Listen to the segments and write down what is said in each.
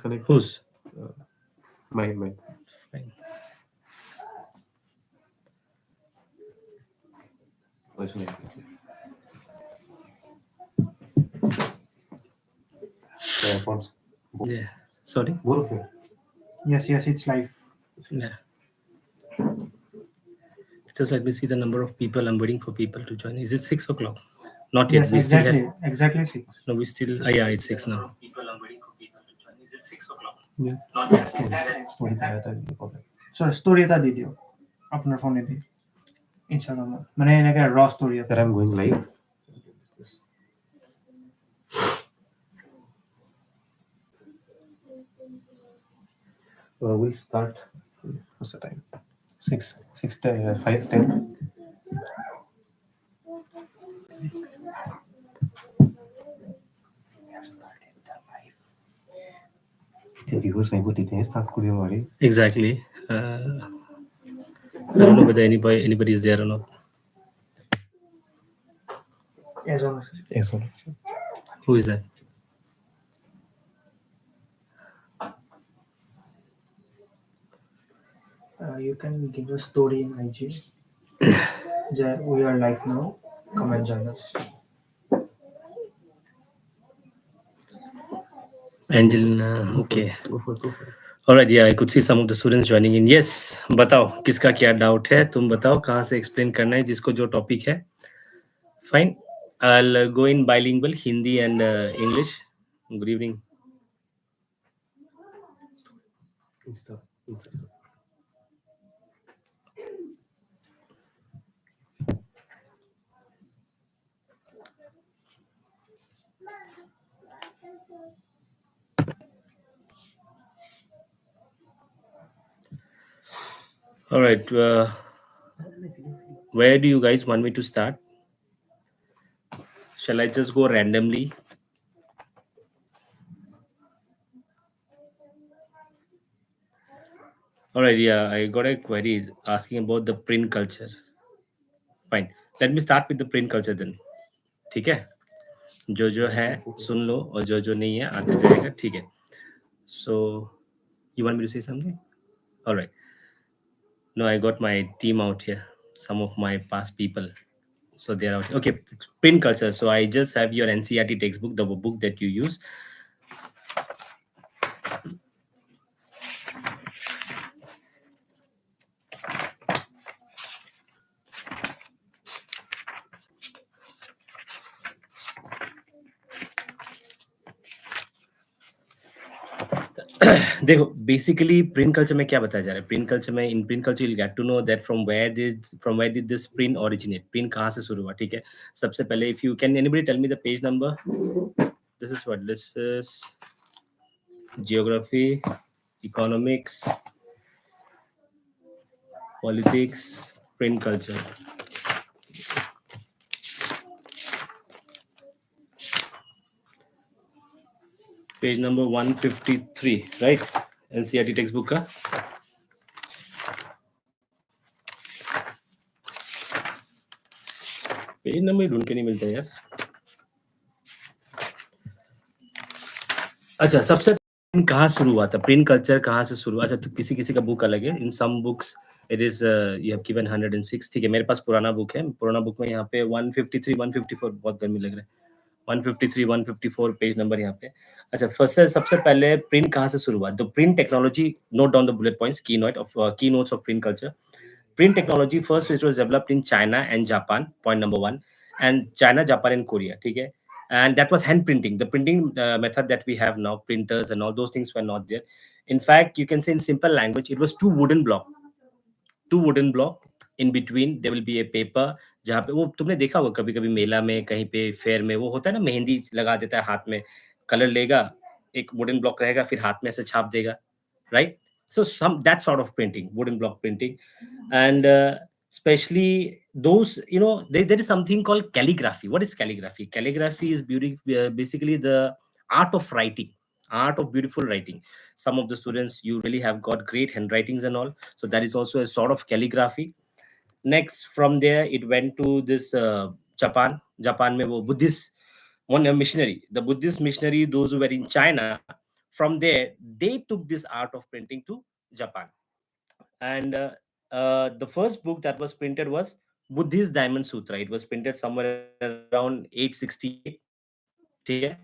disconnected. Whose? My. Fine. Where's my- The AirPods. Yeah. Sorry. Both of them. Yes, it's live. Yeah. Just let me see the number of people. I'm waiting for people to join. Is it 6 o'clock? Not yet. Yes, We still have. exactly 6. No, we still. Yeah, it's 6 now. People, I'm waiting for people to join. Is it 6 o'clock? Yeah. Not yet. Story था यार बहुत है. So story এটা দি দিও আপনার ফোনে দি ইনশাআল্লাহ মানে এনেকে র story That I'm going live. We start. What's the time? 6, 5, 10. The viewers I would start kuriyo mari. Exactly. I don't know whether anybody is there or not. Yes, one. Who is that? You can give a story in IG. We are live now. Come and join us. Angelina. Okay. Go for it. All right. Yeah, I could see some of the students joining in. Yes. बताओ किसका क्या doubt है तुम बताओ कहाँ से explain करना है जिसको जो टॉपिक है. Fine. I'll go in bilingual Hindi and English. Good evening. Insta. All right. Where do you guys want me to start? Shall I just go randomly? All right. Yeah, I got a query asking about the print culture. Fine. Let me start with the print culture then. ठीक है जो है सुन लो और जो नहीं है आते जाएगा ठीक है. So you want me to say something? All right. No, I got my team out here. Some of my past people. So they're out here. Okay, print culture. So I just have your NCERT textbook, the book that you use. देखो basically print culture में क्या बताया जा रहा है. Print culture में in print culture you get to know that from where did this print originate. Print कहाँ से शुरू हुआ. ठीक है. सबसे पहले if you can anybody tell me the page number. This is what this is geography economics politics print culture. Page number 153 right. NCERT text book का page number ढूंढ के नहीं मिलता यार. अच्छा सबसे कहाँ शुरू हुआ था प्रिंट कल्चर कहाँ से शुरू. अच्छा तो किसी का बुक अलग है. In some books it is you have given 106. ठीक है. मेरे पास पुराना बुक है. पुराना बुक में यहाँ पे 153 154 बहुत गर्मी लग रहा है. 153 154 पेज नंबर यहाँ पे. अच्छा फर्स्ट सबसे पहले प्रिंट कहाँ से शुरू हुआ. The print technology note down the bullet points की notes of print culture. Print technology first it was developed in China and Japan, point number 1, and China, Japan and Korea. Okay, and that was hand printing. The printing method that we have now, printers and all those things were not there. In fact, you can say in simple language, it was two wooden block in between there will be a paper. जहाँ पे वो तुमने देखा होगा कभी कभी मेला में कहीं पे फेयर में वो होता है ना मेहंदी लगा देता है हाथ में कलर लेगा एक वुडन ब्लॉक रहेगा फिर हाथ में ऐसे छाप देगा right. So that sort of printing, wooden block printing, and especially those there is something called calligraphy. What is calligraphy? Calligraphy is basically the art of writing, art of beautiful writing. Some of the students you really have got great handwritings and all, so that is also a sort of calligraphy. Next from there it went to this Japan में वो Buddhist one missionary, the Buddhist missionary, those who were in China From there, they took this art of printing to Japan. And the first book that was printed was Buddhist Diamond Sutra. It was printed somewhere around 868. Okay,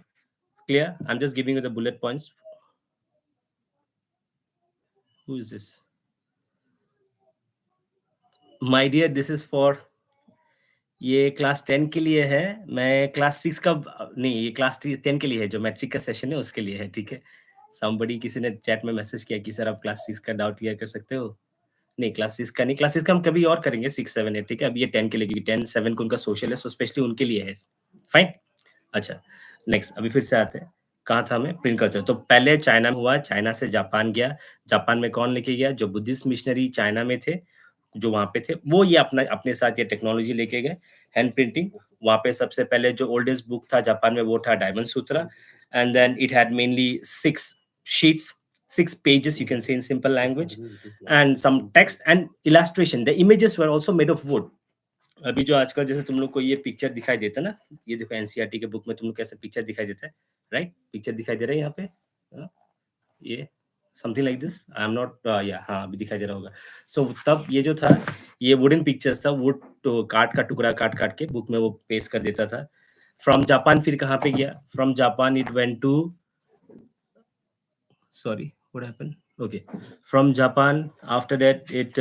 clear? I'm just giving you the bullet points. Who is this? My dear, this is for, ये class 10 के लिए है. मैं class 6 का नहीं, ये class 10 के लिए है, जो मैट्रिक का सेशन है उसके लिए है. ठीक है, समबडी किसी ने चैट में मैसेज किया कि सर आप क्लास 6 का डाउट क्लियर कर सकते हो. नहीं, क्लास 6 का नहीं, क्लास 6 का हम कभी और करेंगे, 6 7 8. ठीक है, अब ये 10 के लिए, क्योंकि 10 7 को उनका सोशल है, सो स्पेशली उनके लिए है. फाइन. अच्छा, नेक्स्ट अभी फिर से आते हैं. कहाँ था मैं? Print culture. तो पहले चाइना में हुआ, चाइना से जापान गया. जापान में कौन लेके गया? जो बुद्धिस्ट मिशनरी चाइना में थे, जो वहाँ पे थे, वो ये अपने साथ ये टेक्नोलॉजी लेके गए. हैंड प्रिंटिंग, वहाँ पे सबसे पहले जो ओल्डेस्ट बुक था जापान में वो था diamond Sutra. And then it had mainly 6 sheets, 6 pages, you can say in simple language, and some text and illustration. The images were also made of wood. अभी जो आजकल जैसे तुम लोग को ये पिक्चर दिखाई देता है ना, ये देखो एनसीईआरटी के बुक में तुम लोग कैसे पिक्चर दिखाई देता है, राइट? पिक्चर दिखाई दे रहा है यहाँ पे, ये something like this. I am not, या हाँ अभी दिखाई दे रहा होगा. सो तब ये जो था, ये वुडन पिक्चर्स था, वुड तो काट का टुकड़ा काट के बुक में वो पेस्ट कर देता था. फ्रॉम जापान फिर कहाँ पे गया? From Japan it went to, sorry, what happened? Okay, from Japan, after that it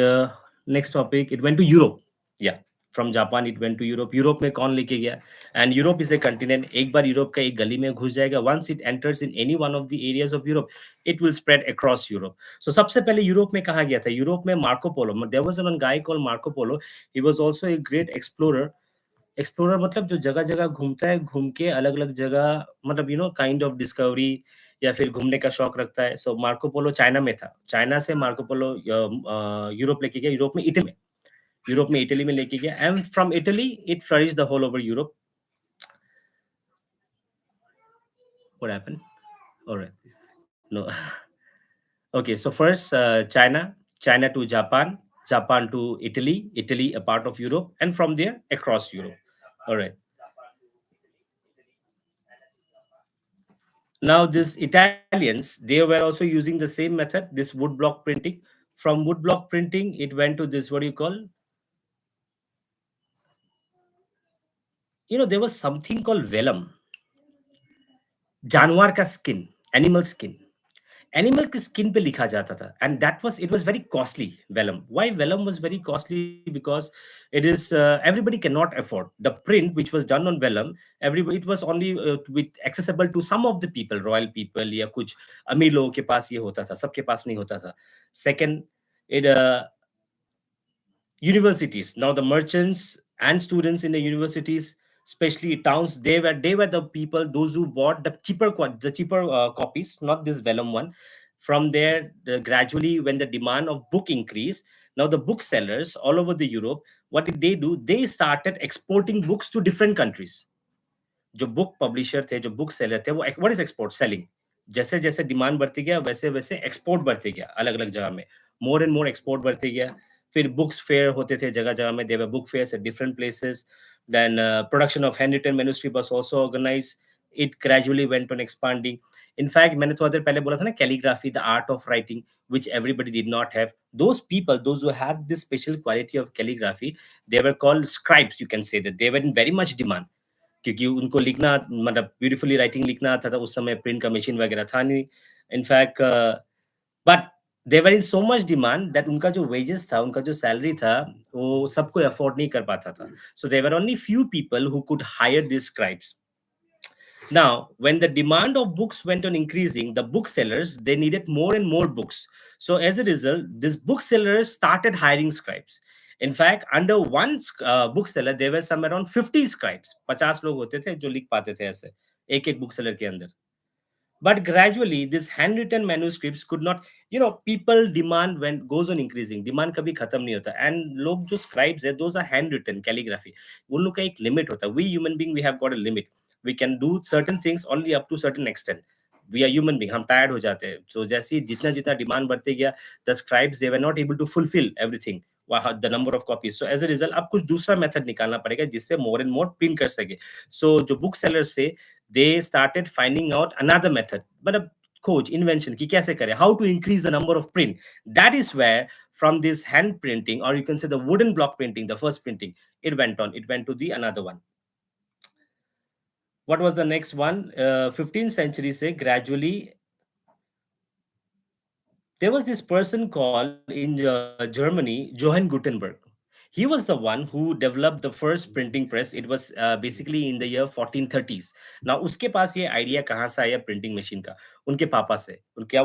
next topic, it went to Europe. Yeah, from Japan it went to Europe. Europe में कौन लेके गया? And Europe is a continent. एक बार Europe का एक गली में घुस जाएगा, once it enters in any one of the areas of Europe, it will spread across Europe. So सबसे पहले यूरोप में कहाँ गया था? यूरोप में Marco Polo. There was one guy called Marco Polo. He was also a great explorer. Explorer मतलब जो जगह जगह घूमता है, घूम के अलग अलग जगह, मतलब काइंड ऑफ डिस्कवरी या फिर घूमने का शौक रखता है. सो मार्को पोलो चाइना में था, चाइना से मार्को पोलो यूरोप लेके गया, यूरोप में इटली में लेके गया. And from Italy it flourished the whole over Europe. What happened? Alright, no. Okay, so first China to Japan to Italy, a part of Europe, and from there across Europe. All right. Now these Italians, they were also using the same method, this woodblock printing. From woodblock printing, it went to this, what do you call? There was something called vellum. जानवर का skin, animal skin. Animal के skin पे लिखा जाता था, and it was very costly. Vellum, why vellum was very costly? Because it is everybody can not afford the print which was done on vellum. Everybody, it was only with accessible to some of the people, royal people या कुछ अमीर लोगों के पास ये होता था, सबके पास नहीं होता था. Second, it universities, now the merchants and students in the universities, especially towns, they were the people, those who bought the cheaper copies, not this vellum one. From there, gradually when the demand of book increased, now the booksellers all over the Europe, what did they do? They started exporting books to different countries. जो book publisher थे, जो book seller थे, वो what is export? Selling. जैसे जैसे demand बढ़ती गया, वैसे वैसे एक्सपोर्ट बढ़ते गया अलग अलग जगह में, मोर एंड मोर एक्सपोर्ट बढ़ते गया. फिर बुक्स फेयर होते थे जगह जगह में, there were book fairs at different places. Then production of hand written manuscript was also organised. It gradually went on expanding. In fact मैंने थोड़ा देर पहले बोला था ना, calligraphy, the art of writing, which everybody did not have. Those people, those who had this special quality of calligraphy, they were called scribes. You can say that they were in very much demand, क्योंकि उनको लिखना, मतलब beautifully writing लिखना आता था. उस समय print का मशीन वगैरह था नहीं. In fact but they were in so much demand that उनका जो वेजेस था, उनका जो सैलरी था, वो सबको अफोर्ड नहीं कर पाता था. So there were only few people who could hire this scribes. Now, when the demand of books went on increasing, the booksellers, they needed more and more books. So as a result, these booksellers started hiring scribes. In fact, under one bookseller, there were some around 50 scribes. 50 लोग होते थे जो लिख पाते थे ऐसे एक bookseller के अंदर. But gradually, these handwritten manuscripts could not, people demand goes on increasing. Demand कभी खत्म नहीं होता. And लोग जो scribes है, those are handwritten calligraphy. उन लोग का एक limit होता है. We human being, we have got a limit. We can do certain things only up to certain extent. We are human being, हम tired हो जाते हैं. So जैसे जितना जितना demand बढ़ते गया, the scribes, they were not able to fulfill everything, the number of copies. So as a result, अब कुछ दूसरा method निकालना पड़ेगा जिससे more and more print कर सके. So जो book sellers से, they started finding out another method. मतलब खोज invention कि कैसे करें, how to increase the number of print. That is where from this hand printing, or you can say the wooden block printing, the first printing, it went to the another one. What was the next one? 15th century say gradually there was this person called in Germany, Johann Gutenberg. He was the one who developed the first printing press. It was basically in the year 1430s. Now उसके पास ये idea कहाँ से आया printing machine का? उनके पापा से. क्या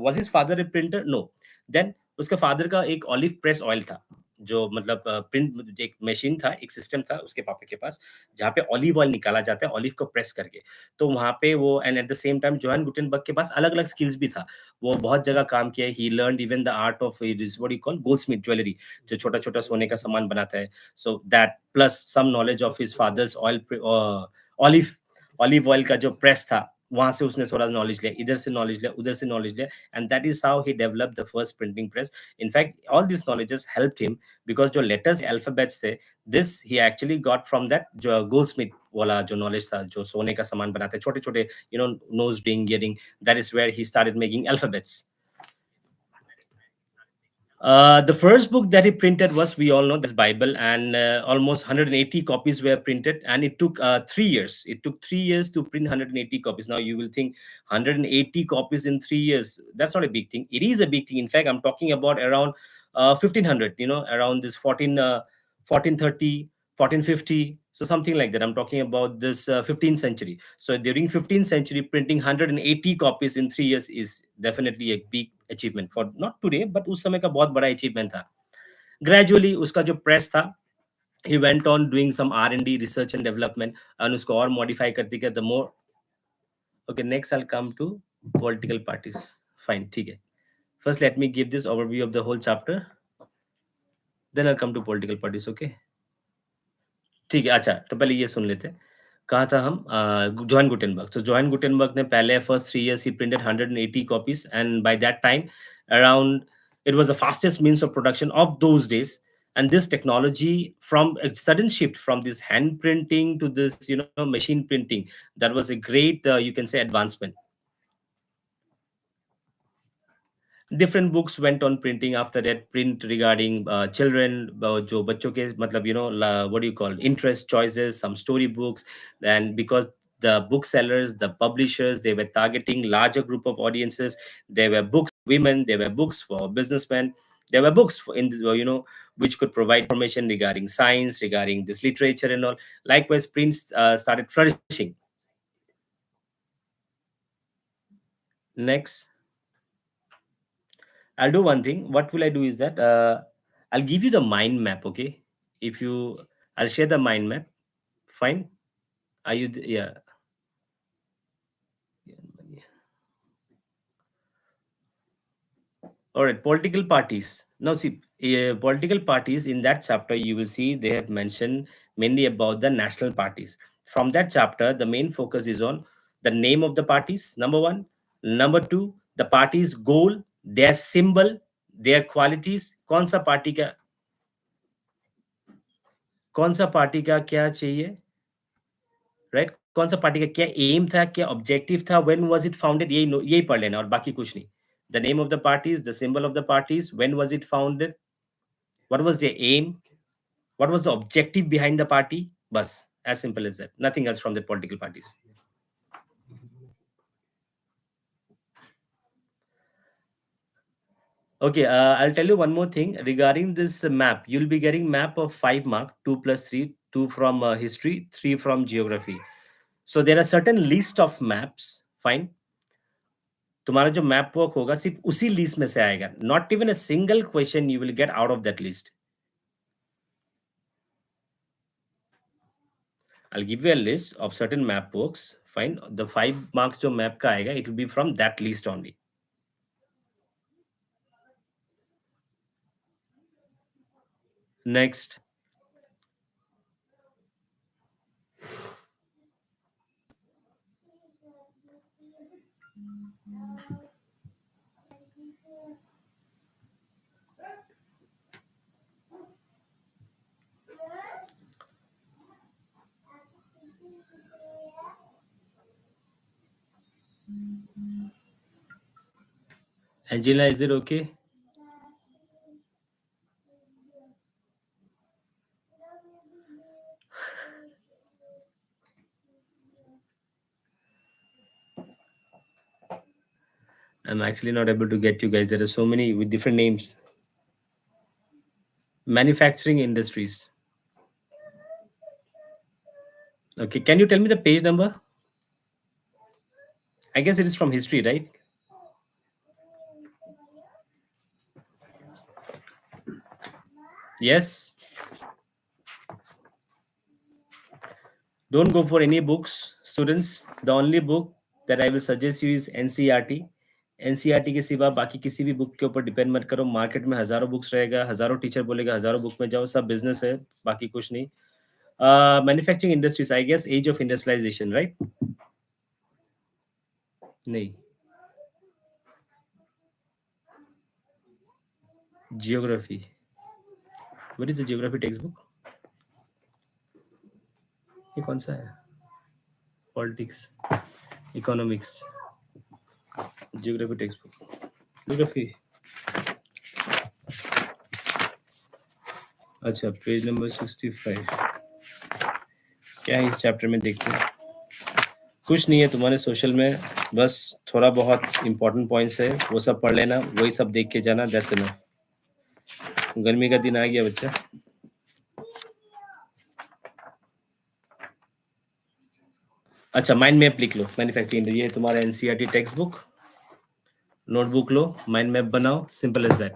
was his father a printer? No. Then उसके father का एक olive press oil था, जो मतलब प्रिंट एक मशीन था, एक सिस्टम था उसके पापा के पास, जहाँ पे ऑलिव ऑयल निकाला जाता है ऑलिव को प्रेस करके. तो वहाँ पे वो, and at the same time Johann Gutenberg के पास अलग अलग स्किल्स भी था. वो बहुत जगह काम किया. He learn even the art of what you call goldsmith jewellery, जो छोटा छोटा सोने का सामान बनाता है. So that plus some knowledge of his father's olive olive oil का जो प्रेस था, वहां से उसने थोड़ा नॉलेज लिया, इधर से नॉलेज लिया, उधर से नॉलेज लिया, and that is how he developed the first printing press. In fact all this knowledges helped him because जो लेटर्स अल्फाबेट्स थे, this he actually got from that जो गोल्डस्मिथ वाला जो नॉलेज था, जो सोने का सामान बनाते हैं छोटे छोटे, you know, nose ring, earring. That is where he started making alphabets. The first book that he printed was, we all know, this Bible, and almost 180 copies were printed, and it took 3 years. It took 3 years to print 180 copies. Now you will think 180 copies in 3 years, that's not a big thing. It is a big thing. In fact, I'm talking about around 1500, you know, around this 1430, 1450, so something like that. I'm talking about this 15th century. So during 15th century, printing 180 copies in 3 years is definitely a big achievement for not today, but उस समय का बहुत बड़ा achievement था. Gradually उसका जो press था, he went on doing some R&D, research and development, and उसको और modify करते गए. The more, okay, next I'll come to political parties. Fine, ठीक है. First let me give this overview of the whole chapter, then I'll come to political parties. Okay, ठीक है. अच्छा, तो पहले ये सुन लेते हैं. कहाँ था हम? Johann Gutenberg. तो जोहान गुटेनबर्ग ने पहले first 3 years he printed 180 copies, and by that time around it was the fastest means of production of those days. And this technology, from a sudden shift from this hand printing to this, you know, machine printing, that was a great you can say advancement. Different books went on printing after that. Print regarding children, जो बच्चों के मतलब, you know, what do you call, interest choices, some story books. And because the booksellers, the publishers, they were targeting larger group of audiences, there were books for women, there were books for businessmen, there were books for in you know, which could provide information regarding science, regarding this literature and all. Likewise, prints started flourishing. Next, I'll do one thing. What will I do is that I'll give you the mind map, okay? If you, I'll share the mind map. Fine. Are you? Yeah. All right. Political parties. Now, see, political parties in that chapter, you will see they have mentioned mainly about the national parties. From that chapter, the main focus is on the name of the parties, number one. Number two, the party's goal, their symbol, their qualities. कौन सा party का क्या चाहिए, right? कौन सा party का क्या M था, क्या ऑब्जेक्टिव था, व्हेन वाज इट फाउंडेड, यही पढ़ लेना और बाकी कुछ नहीं. The name of the parties, the symbol of the parties, when was it founded, what was the aim, what was the objective behind the party. बस, as simple as that, nothing else from the political parties. Okay, I'll tell you one more thing regarding this map. You'll be getting map of 5 mark, 2 plus 3, 2 from history, 3 from geography. So there are certain list of maps. Fine. तुम्हारा जो map work होगा सिर्फ उसी list में से आएगा. Not even a single question you will get out of that list. I'll give you a list of certain map works. Fine. The 5 marks जो map का आएगा, it will be from that list only. Next. Angela, is it okay? I'm actually not able to get you guys. There are so many with different names. Manufacturing industries. Okay, can you tell me the page number? I guess it is from history, right? Yes. Don't go for any books, students. The only book that I will suggest you is NCERT. NCERT के सिवा बाकी किसी भी book के ऊपर depend मत करो. Market में हजारों बुक्स रहेगा, हजारों टीचर बोलेगा हजारों बुक में जाओ, सब बिजनेस है, बाकी कुछ नहीं. Manufacturing industries, I guess age of industrialization, right? नहीं. Geography. What is the geography text book? ये कौन सा है? Politics, economics, geography text book, geography. अच्छा, पेज नंबर 65. क्या है इस चैप्टर में? देखते हैं. कुछ नहीं है तुम्हारे सोशल में, बस थोड़ा बहुत इंपॉर्टेंट पॉइंट्स है, वो सब पढ़ लेना, वही सब देख के जाना, दैट्स इनफ. गर्मी का दिन आ गया बच्चा. अच्छा, माइंड मैप लिख लो. मैन्युफैक्चरिंग, ये है तुम्हारा एनसीईआरटी टेक्स्ट बुक. नोटबुक लो, माइंड मैप बनाओ, सिंपल एज दैट.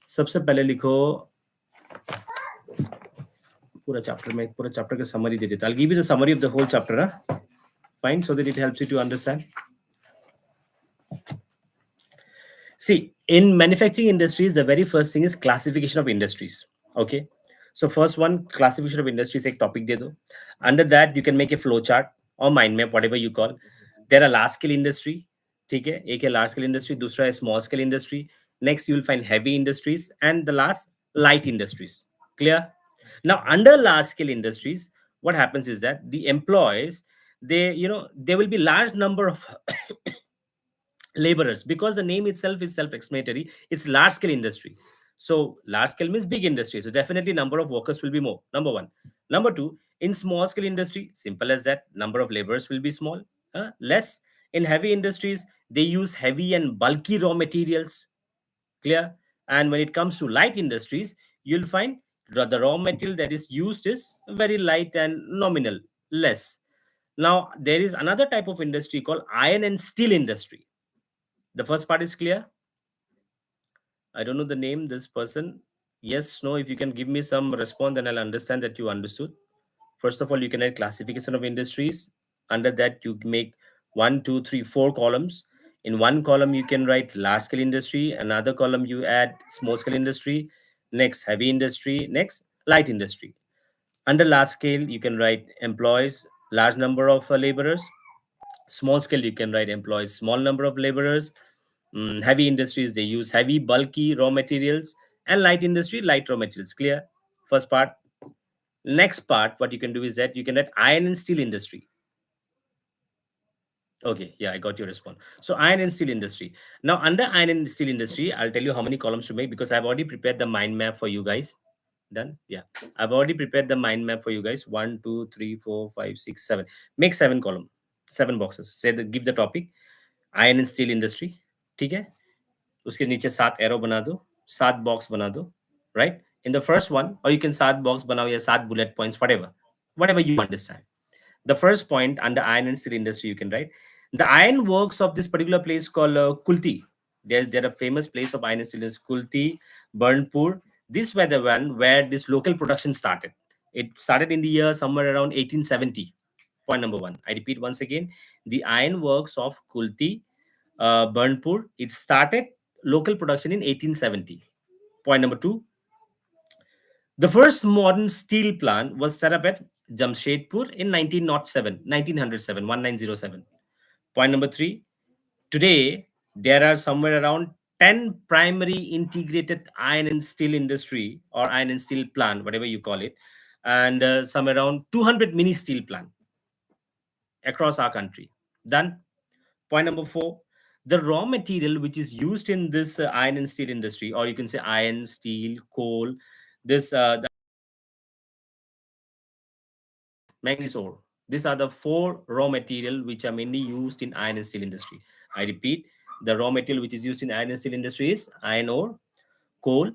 सबसे पहले लिखो पूरा चैप्टर में, पूरा चैप्टर का समरी दे देता. I'll give you the summary of the whole chapter, huh? Fine, so that it helps you to understand. See, in manufacturing industries, the very first thing is classification of industries. Okay, so first one, classification of industries, एक topic दे दो. Under that, you can make a flow chart or mind map, whatever you call. There are large scale industry, ठीक है, एक है large scale industry, दूसरा है small scale industry. Next, you will find heavy industries, and the last, light industries. Clear? Now, under large scale industries, what happens is that the employees, there will be large number of laborers, because the name itself is self-explanatory. It's large scale industry. So large scale means big industry. So definitely number of workers will be more. Number one. Number two, in small scale industry, simple as that, number of laborers will be small, less. In heavy industries, they use heavy and bulky raw materials. Clear? And when it comes to light industries, you'll find the raw material that is used is very light and nominal, less. Now, there is another type of industry called iron and steel industry. The first part is clear. I don't know the name, this person. Yes, no, if you can give me some response, then I'll understand that you understood. First of all, you can add classification of industries. Under that, you make 1, 2, 3, 4 columns. In one column, you can write large scale industry. Another column, you add small scale industry. Next, heavy industry. Next, light industry. Under large scale, you can write employees, large number of laborers. Small scale, you can write employees, small number of laborers. Heavy industries, they use heavy bulky raw materials, and light industry, light raw materials. Clear? First part. Next part, what you can do is that you can write iron and steel industry. Okay, yeah, I got your response. So iron and steel industry. Now under iron and steel industry, I'll tell you how many columns to make, because I've already prepared the mind map for you guys. Done? Yeah, I've already prepared the mind map for you guys. 1, 2, 3, 4, 5, 6, 7. Make 7 column, 7 boxes. Say give the topic iron and steel industry. ठीक है, उसके नीचे 7 arrow बना दो, 7 box बना दो, right? In the first one, or you can 7 box बनाओ या 7 bullet points, whatever you understand. The first point under iron and steel industry, you can write the iron works of this particular place called Kulti. There are famous place of iron and steel industry, Kulti, Burnpur. These were the one where this local production started. It started in the year somewhere around 1870. Point number one. I repeat once again, the iron works of Kulti, Burnpur. It started local production in 1870. Point number two, the first modern steel plant was set up at Jamshedpur in 1907. Point number three, today there are somewhere around 10 primary integrated iron and steel industry or iron and steel plant, whatever you call it, and somewhere around 200 mini steel plant across our country. Done. Point number 4, the raw material which is used in this iron and steel industry, or you can say iron, steel, coal, this the manganese ore. These are the 4 raw material which are mainly used in iron and steel industry. I repeat, the raw material which is used in iron and steel industry is iron ore, coal,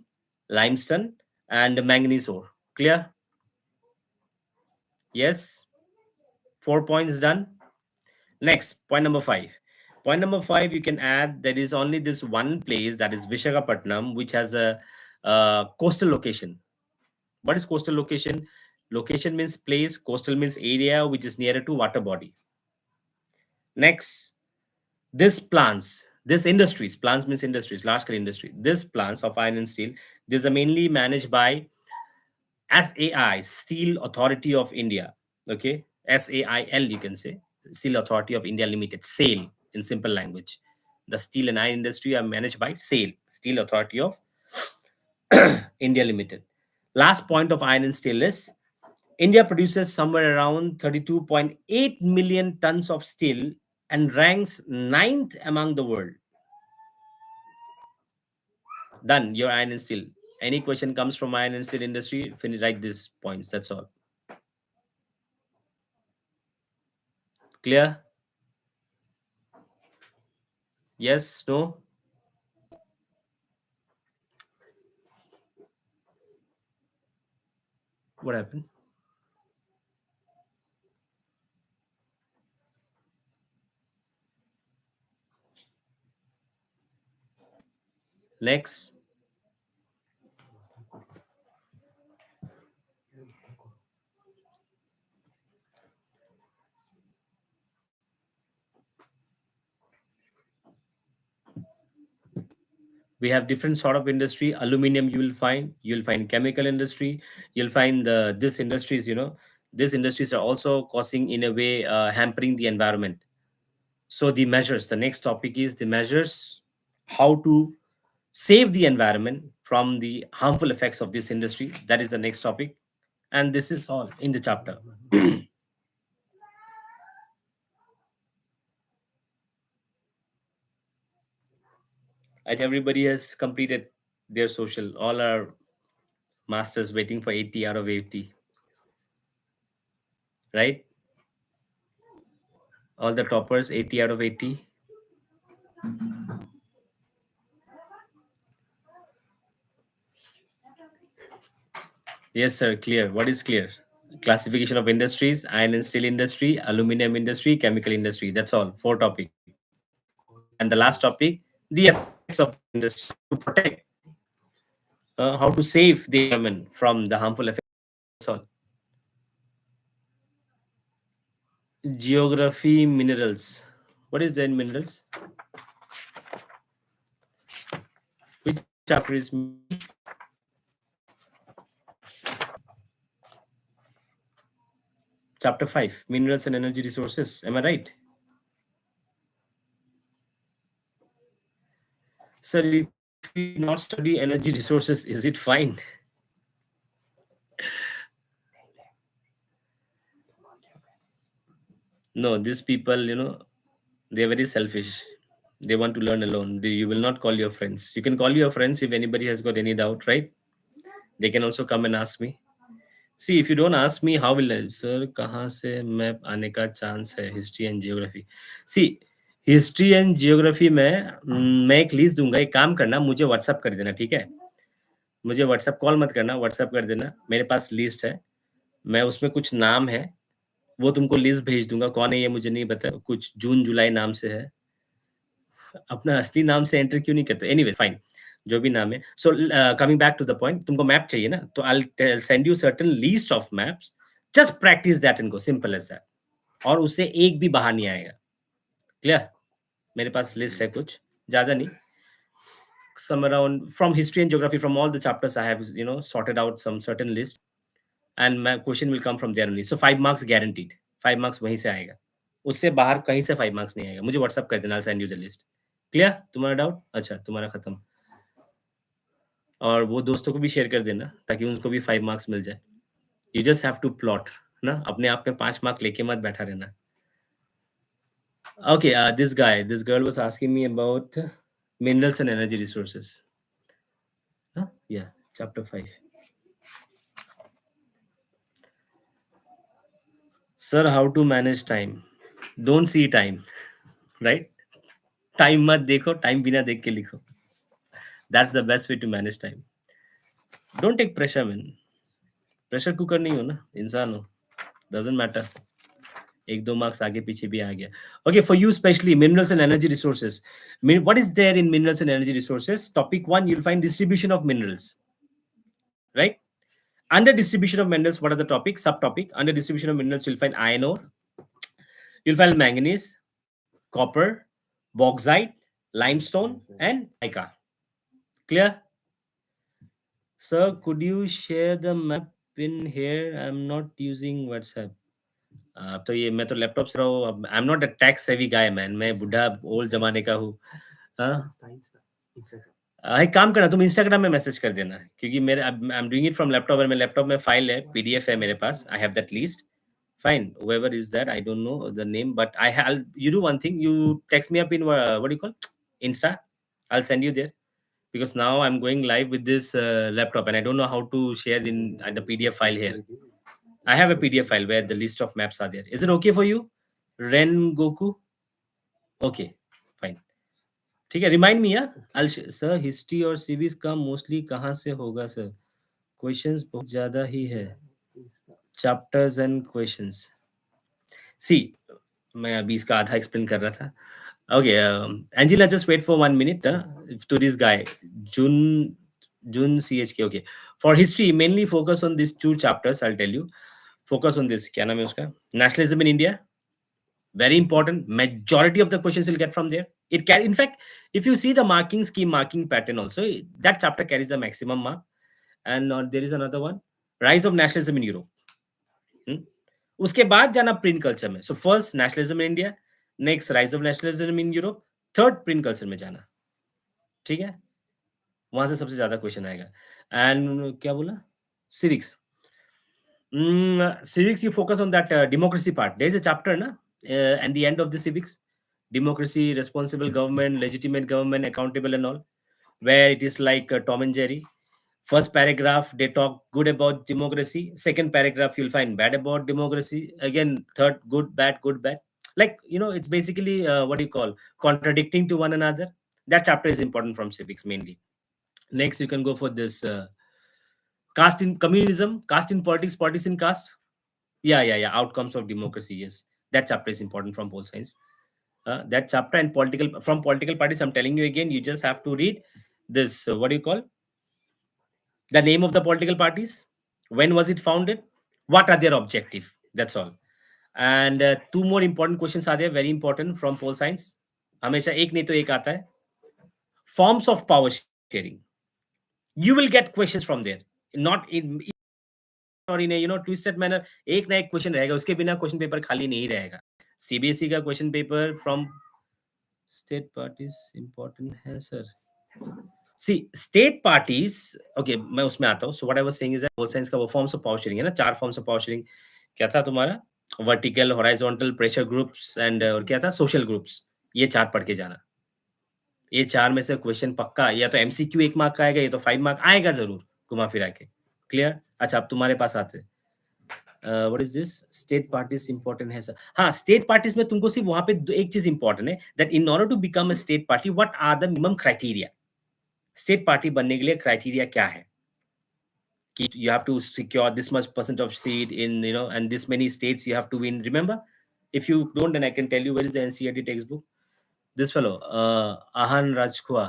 limestone, and manganese ore. Clear? Yes. 4 points done. Next, point number 5. Point number 5, you can add there is only this one place, that is Vishakhapatnam, which has a coastal location. What is coastal location? Location means place, coastal means area which is nearer to water body. Next, this industries, plants means industries, large scale industry. This plants of iron and steel, these are mainly managed by SAI, Steel Authority of India. Okay, SAIL, you can say, Steel Authority of India Limited, SAIL in simple language. The steel and iron industry are managed by SAIL, Steel Authority of India Limited. Last point of iron and steel is India produces somewhere around 32.8 million tons of steel and ranks 9th among the world. Done. Your iron and steel. Any question comes from iron and steel industry, finish, write these points. That's all. Clear? Yes? No? What happened? Next. We have different sort of industry. Aluminum, you'll find chemical industry, you'll find this industries, these industries are also causing, in a way, hampering the environment. So the measures, the next topic is the measures, how to save the environment from the harmful effects of this industry. That is the next topic, and this is all in the chapter. I think everybody has completed their social. All our masters waiting for 80 out of 80, right? All the toppers, 80 out of 80. Yes, sir. Clear. What is clear? Classification of industries: iron and steel industry, aluminum industry, chemical industry. That's all. 4 topic. And the last topic, the effects of industry to protect, how to save the environment from the harmful effects. That's all. Geography, minerals. What is then minerals? Which chapter is chapter 5, minerals and energy resources? Am I right? Sir, if we not study energy resources, is it fine? No, these people, they're very selfish. They want to learn alone. You will not call your friends. You can call your friends if anybody has got any doubt, right? They can also come and ask me. See, if you don't ask me, how will I? Sir, कहाँ से map आने का chance है? History and geography. See, history and geography में मैं एक list दूंगा. एक काम करना, मुझे व्हाट्सएप कर देना, ठीक है? मुझे व्हाट्सएप कॉल मत करना, व्हाट्सएप कर देना. मेरे पास लिस्ट है, मैं उसमें कुछ नाम है, वो तुमको लिस्ट भेज दूंगा. कौन है ये मुझे नहीं पता. कुछ जून जुलाई नाम से है. अपना असली नाम से एंटर क्यों नहीं करते? एनीवे, फाइन, जो भी नाम है. So coming back to the point, तुमको मैप चाहिए ना, तो I will send you certain list of maps. Just practice that and go, simple as that. और उससे एक भी बाहर नहीं आएगा. क्लियर? मेरे पास लिस्ट है कुछ, ज्यादा नहीं. Some around from history and geography, from all the chapters I have sorted out some certain list, and my question will come from there only. So 5 marks guaranteed. 5 marks वहीं से आएगा, उससे बाहर कहीं से 5 marks नहीं आएगा. मुझे व्हाट्सएप कर देना, I'll send you the list. Clear? तुम्हारा डाउट? अच्छा, तुम्हारा खत्म. और वो दोस्तों को भी शेयर कर देना ताकि उनको भी 5 मार्क्स मिल जाए. You just have to plot ना, अपने आप में 5 मार्क लेके मत बैठा रहना. Okay, this girl was asking me about minerals and energy resources. Yeah, chapter 5. Sir, how to manage time? Don't see time, right? Time mat dekho, time bina dekh ke likho. That's the best way to manage time. Don't take pressure, man. Pressure cooker नहीं हो ना, इंसान हो. Doesn't matter. एक दो marks आगे पीछे भी आ गया. Okay, for you especially, minerals and energy resources. What is there in minerals and energy resources? Topic 1, you'll find distribution of minerals. Right? Under distribution of minerals, what are the topics? Subtopic. Under distribution of minerals, you'll find iron ore. You'll find manganese, copper, bauxite, limestone, and mica. Clear? Sir, could you share the map in here? I'm not using WhatsApp. अब तो ये मैं तो laptop से रहा हूँ. अब आई am not a tax सेवी गाय मैन. मैं बुढ़ा ओल्ड जमाने का हूँ. एक काम करना, तुम इंस्टाग्राम में मैसेज कर देना, क्योंकि मेरे I am doing it from laptop, और मेरे लैपटॉप में फाइल है, पीडीएफ है मेरे पास. I have that list. Fine, whoever is that, I don't know the name, but you do one thing, you text me up in what do you call Insta. I'll send you there, because now I'm going live with this laptop, and I don't know how to share in the PDF file here. I have a PDF file where the list of maps are there. Is it okay for you, Ren Goku? Okay, fine. ठीक है, remind me. Sir, history और civics का mostly कहाँ से होगा sir? Questions बहुत ज़्यादा ही है. Chapters and questions. See, मैं अभी इसका आधा एक्सप्लेन कर रहा था. Okay, Angela, just wait for 1 minute to this guy, Jun CHK. Okay, for history, mainly focus on these 2 chapters. I'll tell you. Focus on this. क्या नाम है उसका? Nationalism in India. Very important. Majority of the questions you'll get from there. In fact, if you see the scheme marking pattern also, that chapter carries a maximum mark. And there is another one, Rise of Nationalism in Europe. उसके बाद जाना print culture में. So first nationalism in India, next rise of nationalism in Europe, third print culture में जाना. ठीक है, वहां से सबसे ज्यादा क्वेश्चन आएगा. एंड क्या बोला, civics. Civics, you focus on that democracy part. There is a chapter na at the end of the civics, democracy, responsible government, legitimate government, accountable and all, where it is like Tom and Jerry. First paragraph, they talk good about democracy. Second paragraph, you'll find bad about democracy. Again, third, good, bad, good, bad. Like, it's basically, what do you call, contradicting to one another. That chapter is important from civics mainly. Next, you can go for this caste in communism, caste in politics, politics in caste. Yeah. Outcomes of democracy, yes. That chapter is important from pol science. That chapter and from political parties, I'm telling you again, you just have to read this, what do you call, the name of the political parties, when was it founded, what are their objective, that's all. And 2 more important questions are there, very important from pol science. हमेशा एक नहीं तो एक आता है. Forms of power sharing. You will get questions from there, not in or in a twisted manner. एक ना एक क्वेश्चन रहेगा, उसके बिना क्वेश्चन पेपर खाली नहीं रहेगा. सीबीएसई का question paper from state parties important है sir. See, state parties, okay, मैं उसमें आता हूँ. So what I was saying is that pol science का वो forms of power sharing है ना, 4 forms of power sharing. क्या था तुम्हारा? Vertical, horizontal, pressure groups and और क्या था? Social groups. ये 4 पढ़ के जाना. ये 4 में से क्वेश्चन पक्का, या तो एमसीक्यू 1 मार्क का आएगा, या तो 5 मार्क आएगा जरूर, घुमा फिरा के. क्लियर? अच्छा, अब तुम्हारे पास आते हैं. What is this? State parties important है सर. हाँ, स्टेट पार्टीज में तुमको सिर्फ वहां पे एक चीज इंपॉर्टेंट है, that in order to become a state party, what are the minimum criteria. State party बनने के लिए क्राइटेरिया क्या है? कि you have to secure this much % of seat in and this many states you have to win. Remember, if you don't, then I can tell you where is the NCERT textbook. This fellow, Ahan Rajkhua.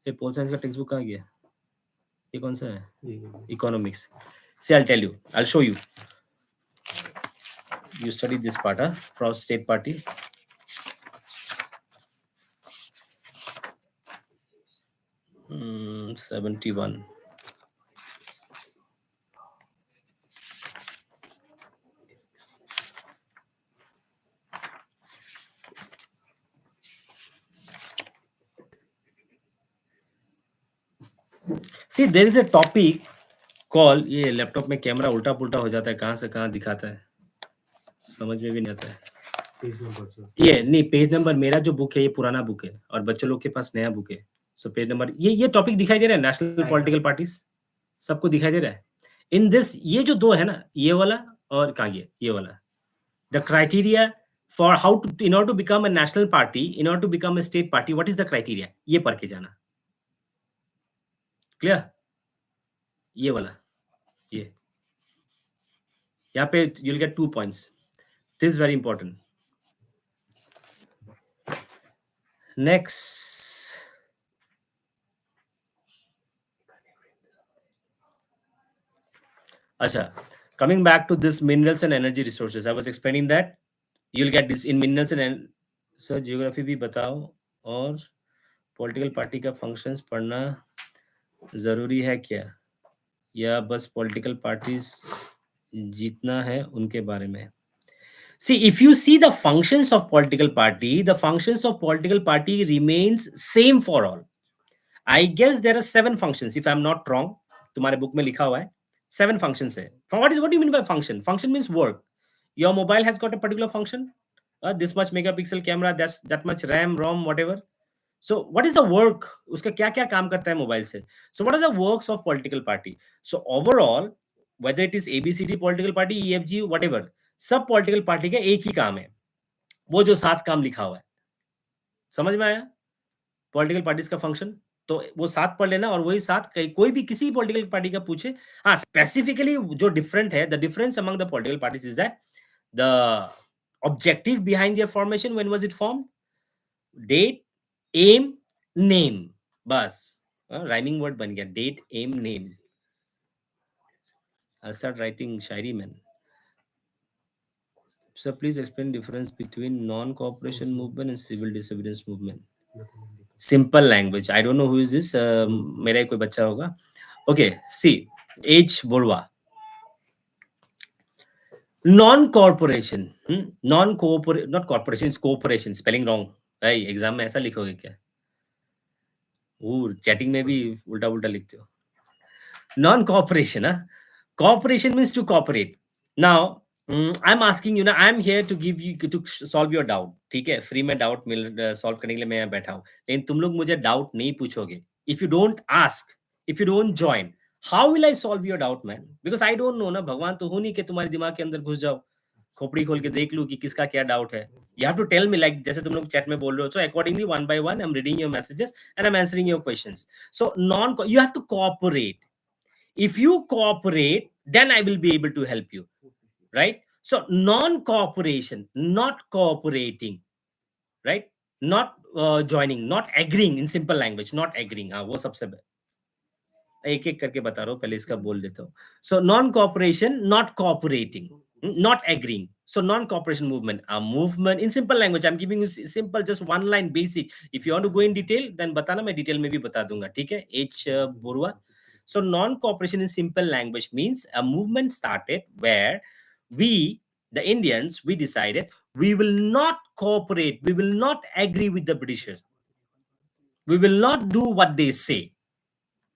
ये pol science का text book कहाँ गया? ये कौन सा है? Economics. See, I'll tell you. I'll show you. You studied this part, from state party. Hmm, 71. See, there is a topic called, ये laptop में कैमरा उल्टा पुल्टा हो जाता है, कहाँ से कहाँ दिखाता है, समझ में भी नहीं आता है. Page number sir. ये नहीं, पेज नंबर मेरा जो बुक है ये पुराना बुक है और बच्चों लोग के पास नया बुक है। सो पेज नंबर ये टॉपिक दिखाई दे रहा है, नेशनल पॉलिटिकल पार्टीज सबको दिखाई दे रहा है। इन दिस ये जो दो है ना, ये वाला और कहाँ ये वाला, the criteria for how to in order to become a national party, in order to become a state party, what is the criteria, ये पढ़ के जाना। क्लियर? ये वाला, ये यहाँ पे you'll get 2 points. This is very important. Next. Acha, coming back to this minerals and energy resources, I was explaining that you'll get this in minerals and sir geography भी बताओ और political party का functions पढ़ना जरूरी है क्या, या बस political parties जीतना है उनके बारे में? See, if you see the functions of political party, the functions of political party remains same for all. I guess there are 7 functions, if I'm not wrong. तुम्हारे book में लिखा हुआ है 7 functions है. What do you mean by function? Function means work. Your mobile has got a particular function. This much megapixel camera, that much RAM, ROM, whatever. So what is the work? उसका क्या क्या काम करता है mobile से? So what are the works of political party? So overall, whether it is ABCD political party, EFG, whatever, सब political party का एक ही काम है, वो जो 7 काम लिखा हुआ है। समझ में आया पॉलिटिकल पार्टीज का फंक्शन? तो वो 7 पढ़ लेना और वही 7 कोई भी किसी पॉलिटिकल पार्टी का पूछे। हाँ, स्पेसिफिकली जो डिफरेंट है, the difference among the political parties is that the objective behind their formation, when was it formed, date, aim, name, बस राइमिंग वर्ड बन गया, date, aim, name. I start writing शायरी man. Sir, please explain difference between non-cooperation movement and civil disobedience movement. Simple language. I don't know who is this. मेरा ही कोई बच्चा होगा. Okay, see, H. Borwa. Non-corporation. Non-cooperation, not corporation, it's cooperation. Spelling wrong. Hey, exam में ऐसा लिखोगे क्या? Chatting में भी उल्टा-उल्टा लिखते हो. Non-cooperation, huh? Cooperation means to cooperate. Now, I'm asking you ना, I'm here to give you to solve your doubt. ठीक है, फ्री में डाउट सॉल्व करने के लिए मैं यहाँ बैठा हूँ, लेकिन तुम लोग मुझे डाउट नहीं पूछोगे. If you don't ask, if you don't join, how will I solve your doubt, man? Because I don't know ना, भगवान तो हो नहीं कि तुम्हारे दिमाग के अंदर घुस जाओ, खोपड़ी खोल के देख लूं कि किसका क्या डाउट है. You have to tell me, like जैसे तुम लोग चैट में बोल रहे हो. So accordingly, one by one, I'm reading your messages and I'm answering your questions. So you have to cooperate. If you cooperate, then I will be able to help you. Right? So non-cooperation, not cooperating, right? Not joining, not agreeing, in simple language, not agreeing. हाँ, वो सबसे एक एक करके बता रहा हूँ, पहले इसका बोल देता हूँ. So non-cooperation, not cooperating, not agreeing. So non-cooperation movement, a movement in simple language. I'm giving you simple, just one line, basic. If you want to go in detail, then बताना, मैं detail में भी बता दूंगा. ठीक है? H. Borwa. So non-cooperation in simple language means a movement started where we, the Indians, we decided we will not cooperate, we will not agree with the Britishers, we will not do what they say,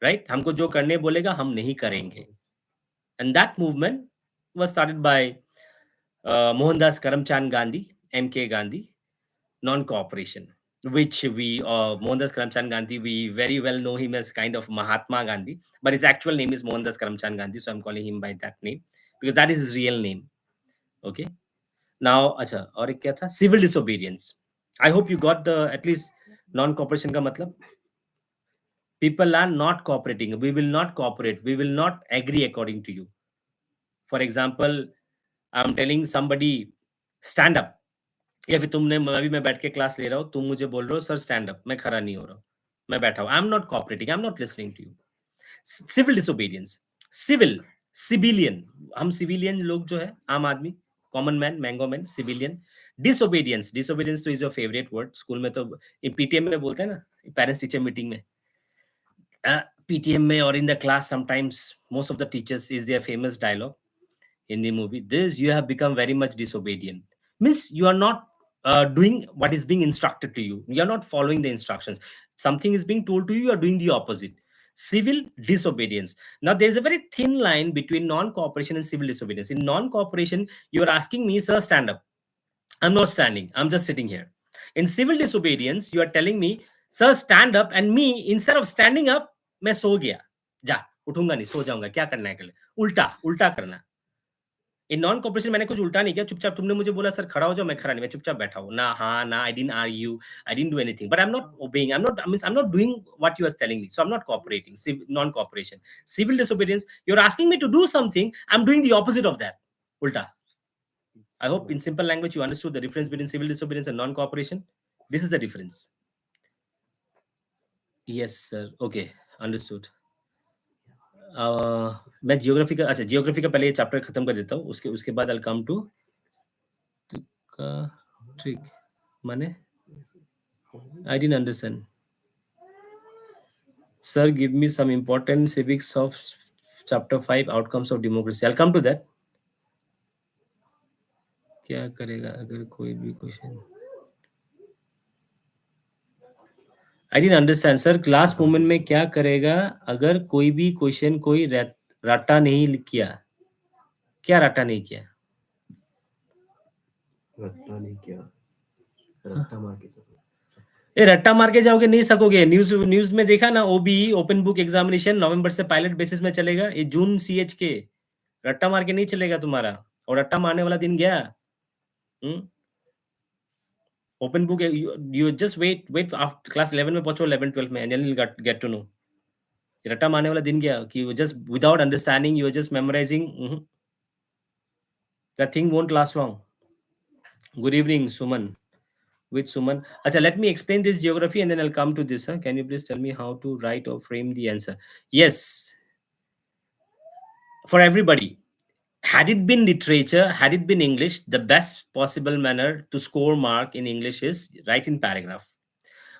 right? हमको जो करने बोलेगा हम नहीं करेंगे. And that movement was started by Mohandas Karamchand Gandhi, MK Gandhi, non-cooperation, which we, Mohandas Karamchand Gandhi, we very well know him as kind of Mahatma Gandhi, but his actual name is Mohandas Karamchand Gandhi, so I'm calling him by that name because that is his real name. Okay. Now, अच्छा, और एक क्या था? Civil disobedience. I hope you got the at least non-cooperation का मतलब. People are not cooperating. We will not cooperate. We will not agree according to you. For example, I'm telling somebody stand up. या फिर तुमने अभी मैं बैठ के class ले रहा हूँ, तुम मुझे बोल रहे हो सर स्टैंड अप, मैं खड़ा नहीं हो रहा हूँ, मैं बैठा हूँ. I am not cooperating, I am not listening to you. Civil disobedience. Civil, civilian, हम सिविलियन लोग जो है, आम आदमी, common man, mango man, civilian. Disobedience, disobedience तो is your favourite word. School में तो पीटीएम में बोलते हैं ना, पेरेंट्स टीचर मीटिंग में, पीटीएम में और in the class sometimes most of the teachers is their famous dialogue in the movie, this you have become very much disobedient, means you are not doing what is being instructed to you, you are not following the instructions, something is being told to you, you are doing the opposite. Civil disobedience. Now there is a very thin line between non-cooperation and civil disobedience. In non-cooperation, you are asking me, sir stand up, I'm not standing. I'm just sitting here. In civil disobedience, you are telling me, sir, stand up, and me, instead of standing up, मैं सो गया. जा, उठूंगा नहीं, सो जाऊंगा. क्या करना है कर ले. उल्टा, उल्टा करना. इन नॉन कॉपरेशन मैंने कुछ उल्टा नहीं किया. चुपचाप तुमने मुझे बोला सर खड़ा हो जाओ, मैं खड़ा नहीं, मैं चुपचाप बैठा हूँ. ना हाँ ना, I didn't argue, I didn't do anything. But I'm not obeying. I'm not doing what you are telling me. So I'm not cooperating. Non-cooperation. Civil disobedience. You're asking me to do something. I'm doing the opposite of that. Ulta. I hope in simple language you understood the difference between civil disobedience and non-cooperation. This is the difference. Yes, sir. Okay, understood. मैं geography का अच्छा geography का पहले ये chapter खत्म कर देता हूँ. उसके बाद I'll come to trick. माने I didn't understand. Sir, give me some important civics of chapter 5 outcomes of democracy. I'll come to that. क्या करेगा अगर कोई भी question. I didn't understand, sir. Class moment में क्या करेगा अगर कोई भी क्वेश्चन कोई रट्टा नहीं किया. क्या रट्टा नहीं किया. रट्टा नहीं किया, रट्टा मार के ए रट्टा मार के जाओगे नहीं सकोगे. न्यूज में देखा ना, ओबीई ओपन बुक एग्जामिनेशन नवंबर से पायलट बेसिस में चलेगा. ये जून सीएच के. रट्टा मार के नहीं चलेगा तुम्हारा. और रट्टा मारने वाला दिन गया. Open book you just wait after class 11 में पहुंचो, 11 12 में, and then you'll get to know. रट्टा मारने वाला दिन गया कि just without understanding you are just memorizing. That thing won't last long. Good evening, Suman. With Suman. Acha, let me explain this geography and then I'll come to this. Can you please tell me how to write or frame the answer? Yes. For everybody. Had it been literature, had it been English, the best possible manner to score mark in English is write in paragraph.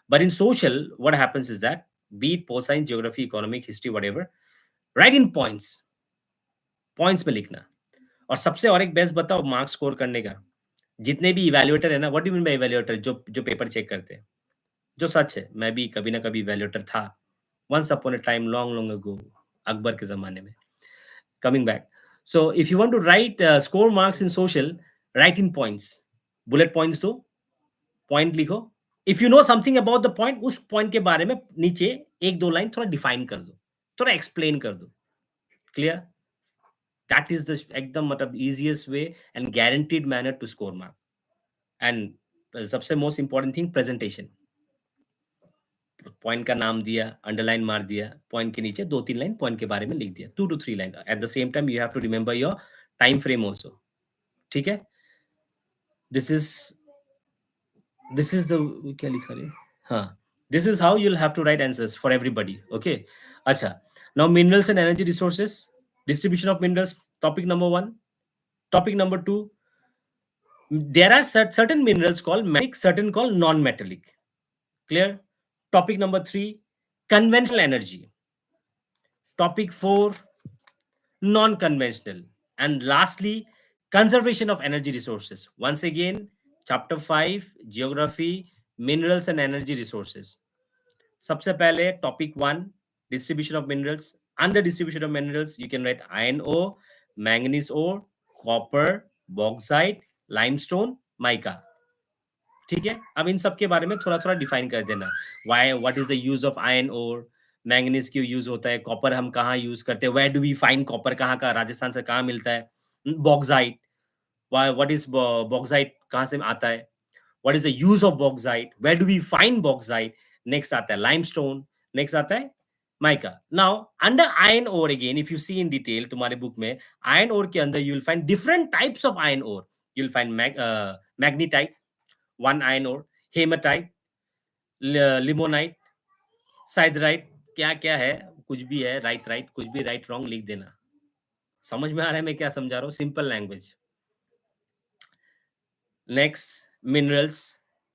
But in social, what happens is that, be it pol science, geography, economic, history, whatever, write in points. Points में लिखना. और सबसे और एक best बताओ marks score करने का. जितने भी इवैल्यूएटर है ना, what do you mean by evaluator, जो पेपर चेक करते हैं. जो सच है, मैं भी कभी ना कभी इवैल्यूएटर था. Once upon a time, long ago, Akbar के जमाने में. Coming back. So if you want to write score marks in social, write in points. Bullet points दो. Point लिखो. If you know something about the point, उस point के बारे में नीचे एक दो लाइन थोड़ा डिफाइन कर दो, थोड़ा एक्सप्लेन कर दो. Clear? That is the एकदम मतलब easiest way and guaranteed manner to score mark. And सबसे most important thing, presentation. Point का नाम दिया, अंडरलाइन मार दिया, पॉइंट के नीचे 2-3 लाइन पॉइंट के बारे में लिख दिया, 2 to 3 line. At the same time you have to remember your time frame also. ठीक है. दिस इज द क्या लिखा रे. हाँ, this is how you will have to write answers for everybody. Okay. अच्छा, now minerals and energy resources, distribution of minerals, topic number 1. Topic number 2, there are certain minerals called metallic, certain called non-metallic. Clear? Topic number 3, conventional energy. Topic 4, non-conventional. And lastly, conservation of energy resources. Once again, chapter 5, geography, minerals and energy resources. सबसे पहले topic 1, distribution of minerals. Under distribution of minerals, you can write iron ore, manganese ore, copper, bauxite, limestone, mica. ठीक है. अब इन सब के बारे में थोड़ा थोड़ा डिफाइन कर देना. Why, what is the use of iron ore, manganese क्यों यूज होता है, कॉपर हम कहाँ यूज करते हैं, where do we find copper, कहाँ का, राजस्थान से कहाँ मिलता है, बॉक्साइट, व्हाट इज बॉक्साइट, कहाँ से आता है, what is the use of bauxite, where do we find bauxite. Next आता है लाइमस्टोन, नेक्स्ट आता है mica. Now under iron ore again, if you see in detail तुम्हारे बुक में, आयरन ओर के अंदर you will find different types of iron ore. You will find magnetite, one iron ore, hematite, limonite, siderite, क्या क्या है, कुछ भी है, राइट कुछ भी, राइट रॉन्ग लिख देना. समझ में आ रहा है मैं क्या समझा रहा हूँ? Simple language. Next, minerals,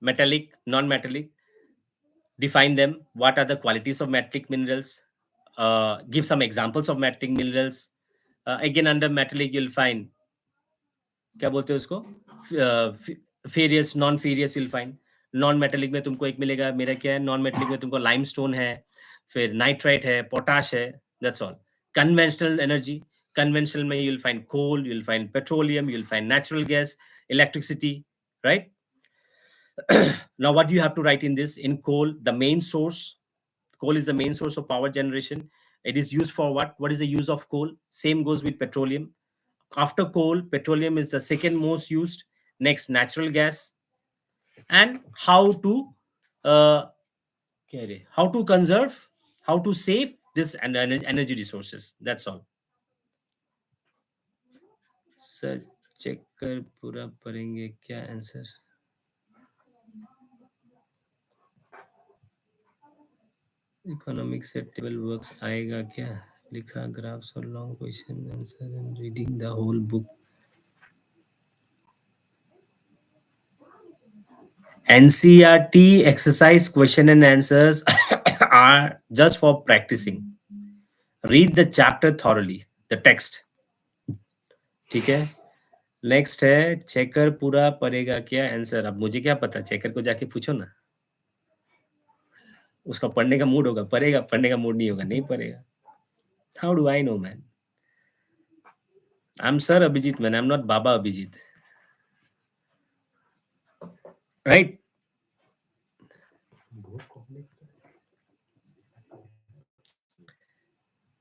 metallic, non metallic, define them. What are the qualities of metallic minerals? Give some examples of metallic minerals. Again, under metallic you'll find, क्या बोलते हैं उसको, furious, non furious will find. Non metallic में तुमको एक मिलेगा, मेरा क्या है, नॉन मेटेलिक में तुमको लाइमस्टोन है, फिर नाइट्राइट है, पोटाश है. That's all. Conventional energy, conventional में you will find coal, you will find petroleum, you will find natural gas, electricity, right? Now, what do you have to write in this? In coal, the main source, coal is the main source of power generation. It is used for what? What is the use of coal? Same goes with petroleum. After coal, petroleum is the second most used. Next, natural gas. And how to conserve, how to save this and energy resources. That's all. Sir check कर पूरा पढ़ेंगे क्या answer? Economic set table works आएगा क्या? लिखा graphs और long question answer and reading the whole book. NCERT exercise question and answers are just for practicing. Read the chapter thoroughly, the text. ठीक है. नेक्स्ट है चेकर पूरा पढ़ेगा क्या आंसर? अब मुझे क्या पता, चेकर को जाके पूछो ना. उसका पढ़ने का मूड होगा पढ़ेगा, पढ़ने का मूड नहीं होगा नहीं पढ़ेगा. How do I know, man? I'm Sir Abhijit, man. I'm not Baba Abhijit. Right?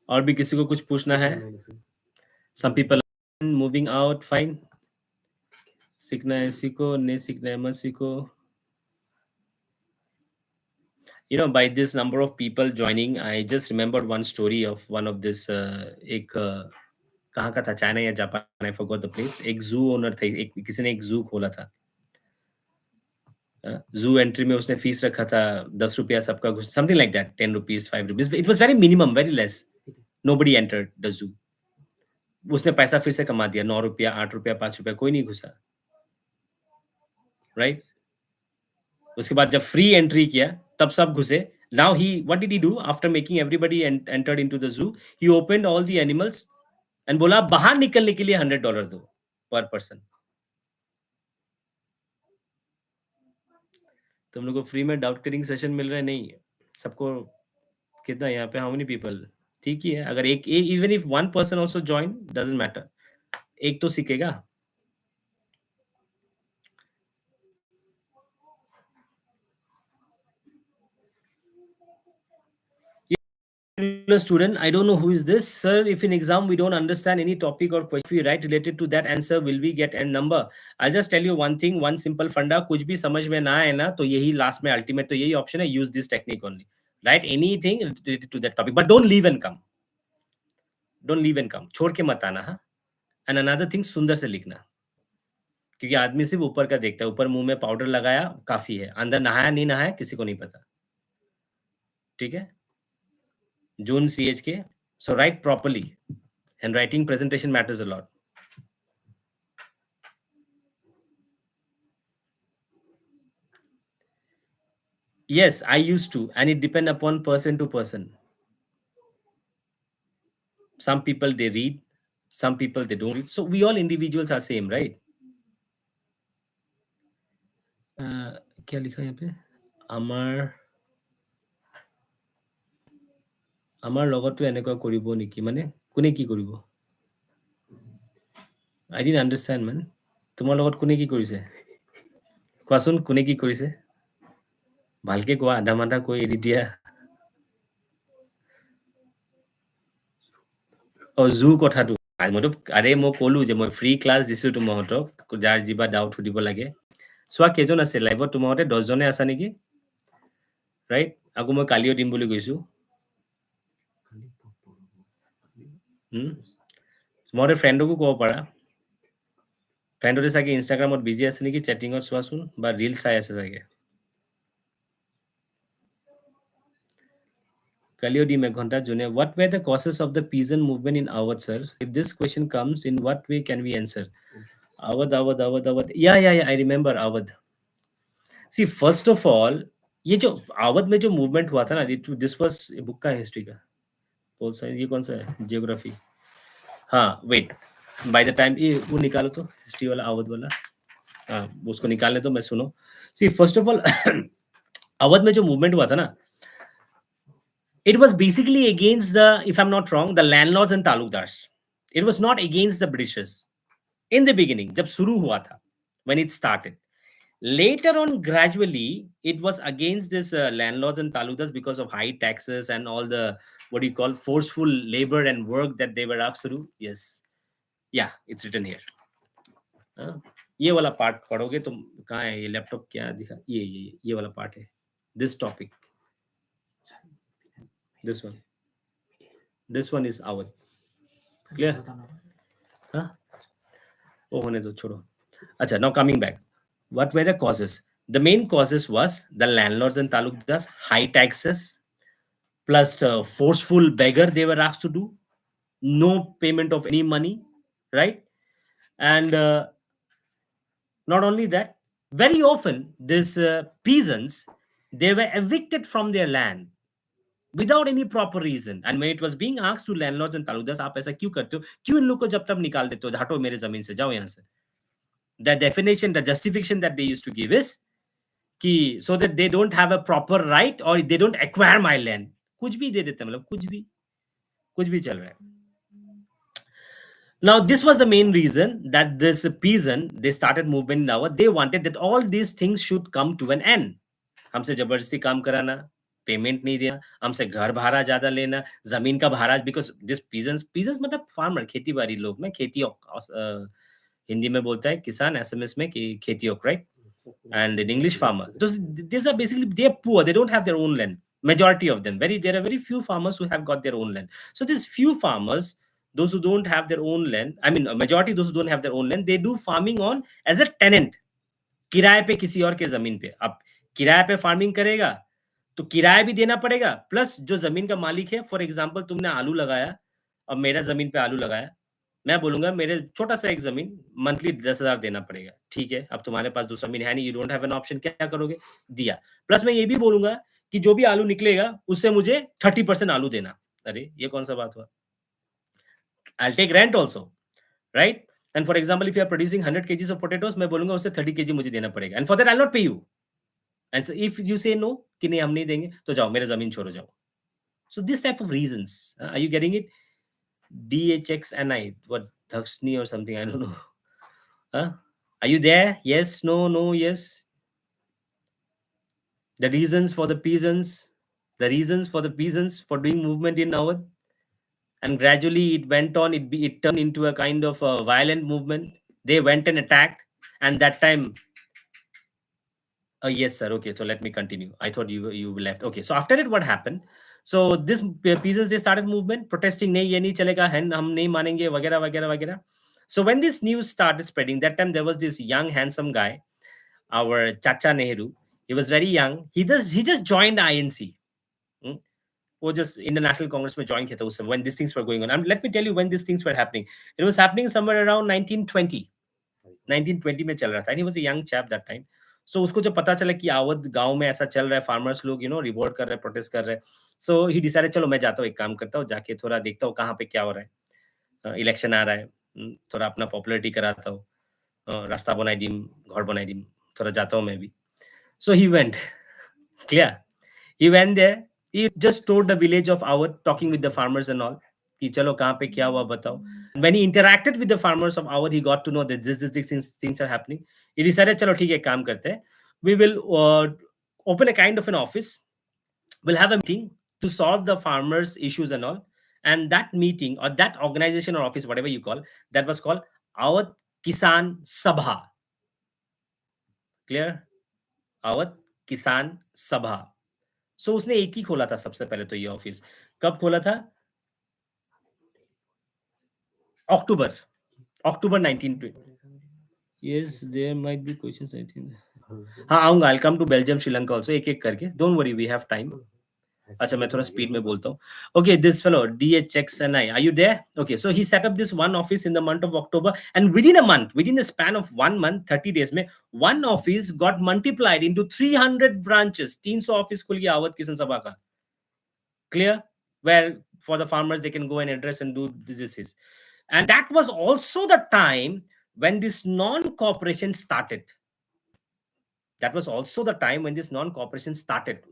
और भी किसी को कुछ पूछना है? Some people are moving out, fine. सीखना है सीखो, नहीं सीखना है मत सीखो. You know, by this number of people joining, I just remembered one story of one of this एक कहाँ का था, चाइना या Japan, I forgot the place. एक जू ओनर थे, एक किसी ने एक जू खोला था. जू एंट्री में उसने फीस रखा था 10 रुपया सबका घुस, something like that, 10 rupees 5 rupees. It was very minimum, very less. Nobody entered the zoo. उसने पैसा फिर से कमा दिया, 9 रुपया 8 रुपया 5 रुपया, कोई नहीं घुसा. राइट? उसके बाद जब फ्री एंट्री किया तब सब घुसे. Now he what did he do after making everybody entered into the zoo? He opened all the animals and बोला बाहर निकलने के लिए $100 दो पर पर्सन. तुम लोग को फ्री में डाउट क्लियरिंग सेशन मिल रहा है? नहीं. सबको कितना यहाँ पे, हाउ मेनी पीपल? ठीक ही है. अगर एक even if one person also join, doesn't matter, एक तो सीखेगा. Student, I don't know who is this. Sir, if in exam we don't understand any topic or question we write related to that answer, will we get n number? I'll just tell you one thing, one simple funda. कुछ भी समझ में ना आए ना तो यही last में अल्टीमेट तो यही ऑप्शन है, use this technique only. Write anything related to that topic, but don't leave and come. Don't leave and come. छोड़ के मत आना. हाँ. And another thing, सुंदर से लिखना, क्योंकि आदमी सिर्फ ऊपर का देखता है. ऊपर मुंह में पाउडर लगाया काफी है, अंदर नहाया नहीं नहाया किसी को नहीं पता. ठीक है? June CHK. So write properly. And writing presentation matters a lot. Yes, I used to, and it depends upon person to person. Some people they read, some people they don't read. So we all individuals are same, right? क्या लिखा यहाँ पे? আমাৰ লগতো এনেকুৱা কৰিব নেকি? মানে কোনে কি কৰিব? I didn't understand, man. তোমাৰ লগত কোনে কি কৰিছে? কোৱাচোন কোনে কি কৰিছে? ভালকে কোৱা, আধা মাধা কৈ এৰি দিয়া. জু কথাটো মইতো আৰে মই ক'লো যে মই ফ্ৰী ক্লাছ দিছো তোমাহঁতক, যাৰ যিবা ডাউট সুধিব লাগে. চোৱা কেইজন আছে লাইভত? তোমাহঁতে 10 জনে আছা নেকি? ৰাইট? আকৌ মই কালিও দিম বুলি কৈছো. তোমাহঁতে ফ্ৰেণ্ডকো ক'ব পাৰা. ফ্ৰেণ্ডতে চাগে ইনষ্টাগ্ৰামত বিজি আছে নেকি, চেটিঙত চোৱাচোন, বা ৰিল চাই আছে চাগে. কালিও দিম 1 ঘণ্টা যোনে. What were the causes of the peasant movement in Awadh, sir? If this question comes, in what way can we answer? Awadh. Yeah, I remember Awadh. See, first of all, ये जो Awadh में जो movement हुआ था ना, this was book का history का. Pol science, ये कौन सा है? जियोग्राफी. हाँ, वेट, बाय द टाइम ये वो निकालो तो हिस्ट्री वाला Awadh वाला. हाँ, उसको निकालने तो मैं सुनो. See, first of all, Awadh में जो movement हुआ था ना, it was basically against the, if I'm not wrong, the landlords and talukdars. It was not against the Britishers. In the beginning, जब शुरू हुआ था, when it started, Later on, gradually, it was against this landlords and taludas because of high taxes and all the, what do you call, forceful labor and work that they were asked to do. Yes. Yeah, it's written here. ये वाला part पढ़ोगे तो कहाँ है ये laptop क्या दिखा, ये वाला पार्ट है, this topic, this one is our clear. हाँ, वो होने दो, छोड़ो. अच्छा, now coming back, what were the causes? The main causes was the landlords and talukas, high taxes, plus forceful beggar they were asked to do, no payment of any money, right? And not only that, very often these peasants, they were evicted from their land without any proper reason. And when it was being asked to landlords and taludas, आप ऐसा क्यों करते हो, क्यों इन लोग को जब तब निकाल देते हो, हटो मेरे जमीन से, जाओ यहाँ से. The definition, the justification that they used to give is कि so that they don't have a proper right or they don't acquire my land. कुछ भी दे देते हैं, मतलब कुछ भी चल रहा है. Now, this was the main reason that this peasant, they started movement now. They wanted that all these things should come to an end. हमसे जबरदस्ती काम कराना, पेमेंट नहीं देना, हमसे घर भाड़ा ज्यादा लेना, जमीन का भाड़ा, because this peasants मतलब फार्मर, खेती बाड़ी लोग ना, खेती हिंदी में बोलता है किसान, एसएमएस में कि खेतीयोक, right? And in English, farmers. These are basically, they're poor. They don't have their own land. Majority of them. There are very few farmers who have got their own land. So these few farmers, those who don't have their own land, I mean, a majority those who don't have their own land, they do farming on as a tenant. किराए पे किसी और के जमीन पे. अब किराए पे फार्मिंग करेगा तो किराया भी देना पड़ेगा, प्लस जो जमीन का मालिक है, फॉर एग्जांपल तुमने आलू लगाया और मेरा जमीन पे आलू लगाया, मैं बोलूंगा मेरे छोटा सा एक जमीन मंथली 10,000 देना पड़ेगा. ठीक है, अब तुम्हारे पास दूसरा जमीन है नहीं, you don't have an option, क्या करोगे, दिया. प्लस मैं ये भी बोलूंगा कि जो भी आलू निकलेगा उससे मुझे 30% आलू देना. अरे ये कौन सा बात हुआ. I'll take rent also, right? And for example, if you are producing 100 kgs of potatoes, मैं बोलूंगा उससे 30 kg मुझे देना पड़ेगा. And for that I'll not pay you. And so if you say no कि नहीं हम नहीं देंगे, तो जाओ मेरा जमीन छोड़ो जाओ. So this type of reasons, are you getting it? DHXNI, what, Dhakshni or something, I don't know. Are you there? Yes, no, yes. The reasons for the peasants for doing movement in Awadh. And gradually it went on, it turned into a kind of a violent movement. They went and attacked, and that time, yes sir, okay, so let me continue. I thought you left. Okay, so after it, what happened? So this peasants, they started movement, protesting, nahi, ye nahi chalega, hum nahi manenge, वगैरह वगैरह वगैरह. So when this news started spreading, that time there was this young handsome guy, our Chacha Nehru. He was very young. He just joined INC. Or just International Congress में join किया था उस समय, when these things were going on. And let me tell you when these things were happening. It was happening somewhere around 1920. 1920 में चल रहा था. And he was a young chap that time. So उसको जब पता चला कि अवध गांव में ऐसा चल रहा है, फार्मर्स लोग रिवोल्ट कर रहे हैं, प्रोटेस्ट कर रहे हैं, सो ही डिसाइडेड चलो मैं जाता हूँ, एक काम करता हूँ, जाके थोड़ा देखता हूँ कहाँ पे क्या हो रहा है, इलेक्शन आ रहा है, थोड़ा अपना पॉपुलरिटी कराता हूँ, रास्ता बनाई दीम, घर बनाई दीम, थोड़ा जाता हूँ मैं भी. So he went. Clear? He went there. He just toured the village of Awadh, talking with the farmers and all. कि चलो कहाँ पे क्या हुआ बताओ. When he interacted with the farmers of Awadh, he got to know that these things are happening. He decided, चलो ठीक है, काम करते हैं. We will open a kind of an office. We'll have a meeting to solve the farmers' issues and all. And that meeting or that organization or office, whatever you call, that was called Awadh Kisan Sabha. Clear? Awadh Kisan Sabha. So उसने एक ही खोला था सबसे पहले तो ये office. कब खोला था? अक्टूबर 1920. Yes, there might be questions, I think. हाँ आऊंगा. I'll come to Belgium, Sri Lanka also, एक एक करके. Don't worry, we have time. अच्छा मैं थोड़ा स्पीड में बोलता हूँ. Okay, this fellow DHXNI, are you there? Okay, so he set up this one office in the month of October, and within the span of 1 month, 30 days में one office got multiplied into 300 branches. 300 office खुल गया अवध किसान सभा का. Clear? Where for the farmers they can go and address and do diseases. And that was also the time when this non-cooperation started.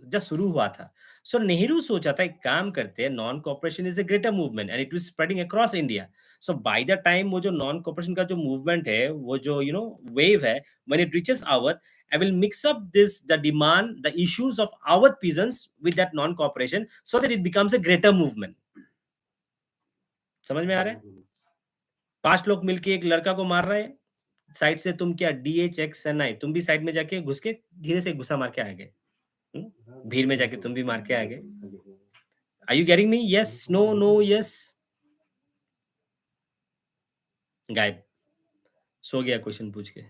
Just शुरू हुआ था. So Nehru सोचा था एक काम करते हैं, non-cooperation is a greater movement and it was spreading across India. So by the time वो जो non-cooperation का जो movement है, वो जो wave है, when it reaches Awadh, I will mix up the demand, the issues of our peasants with that non-cooperation so that it becomes a greater movement. समझ में आ रहा है? 5 लोग मिलके एक लड़का को मार रहे हैं, साइड से तुम क्या DHXNI, तुम भी साइड में जाके घुस के धीरे से घुसा मार के आ गए, भीड़ में जाके तुम भी मार के आ गए. Are you getting me? Yes, no, no, yes. गायब, सो गया क्वेश्चन पूछ के.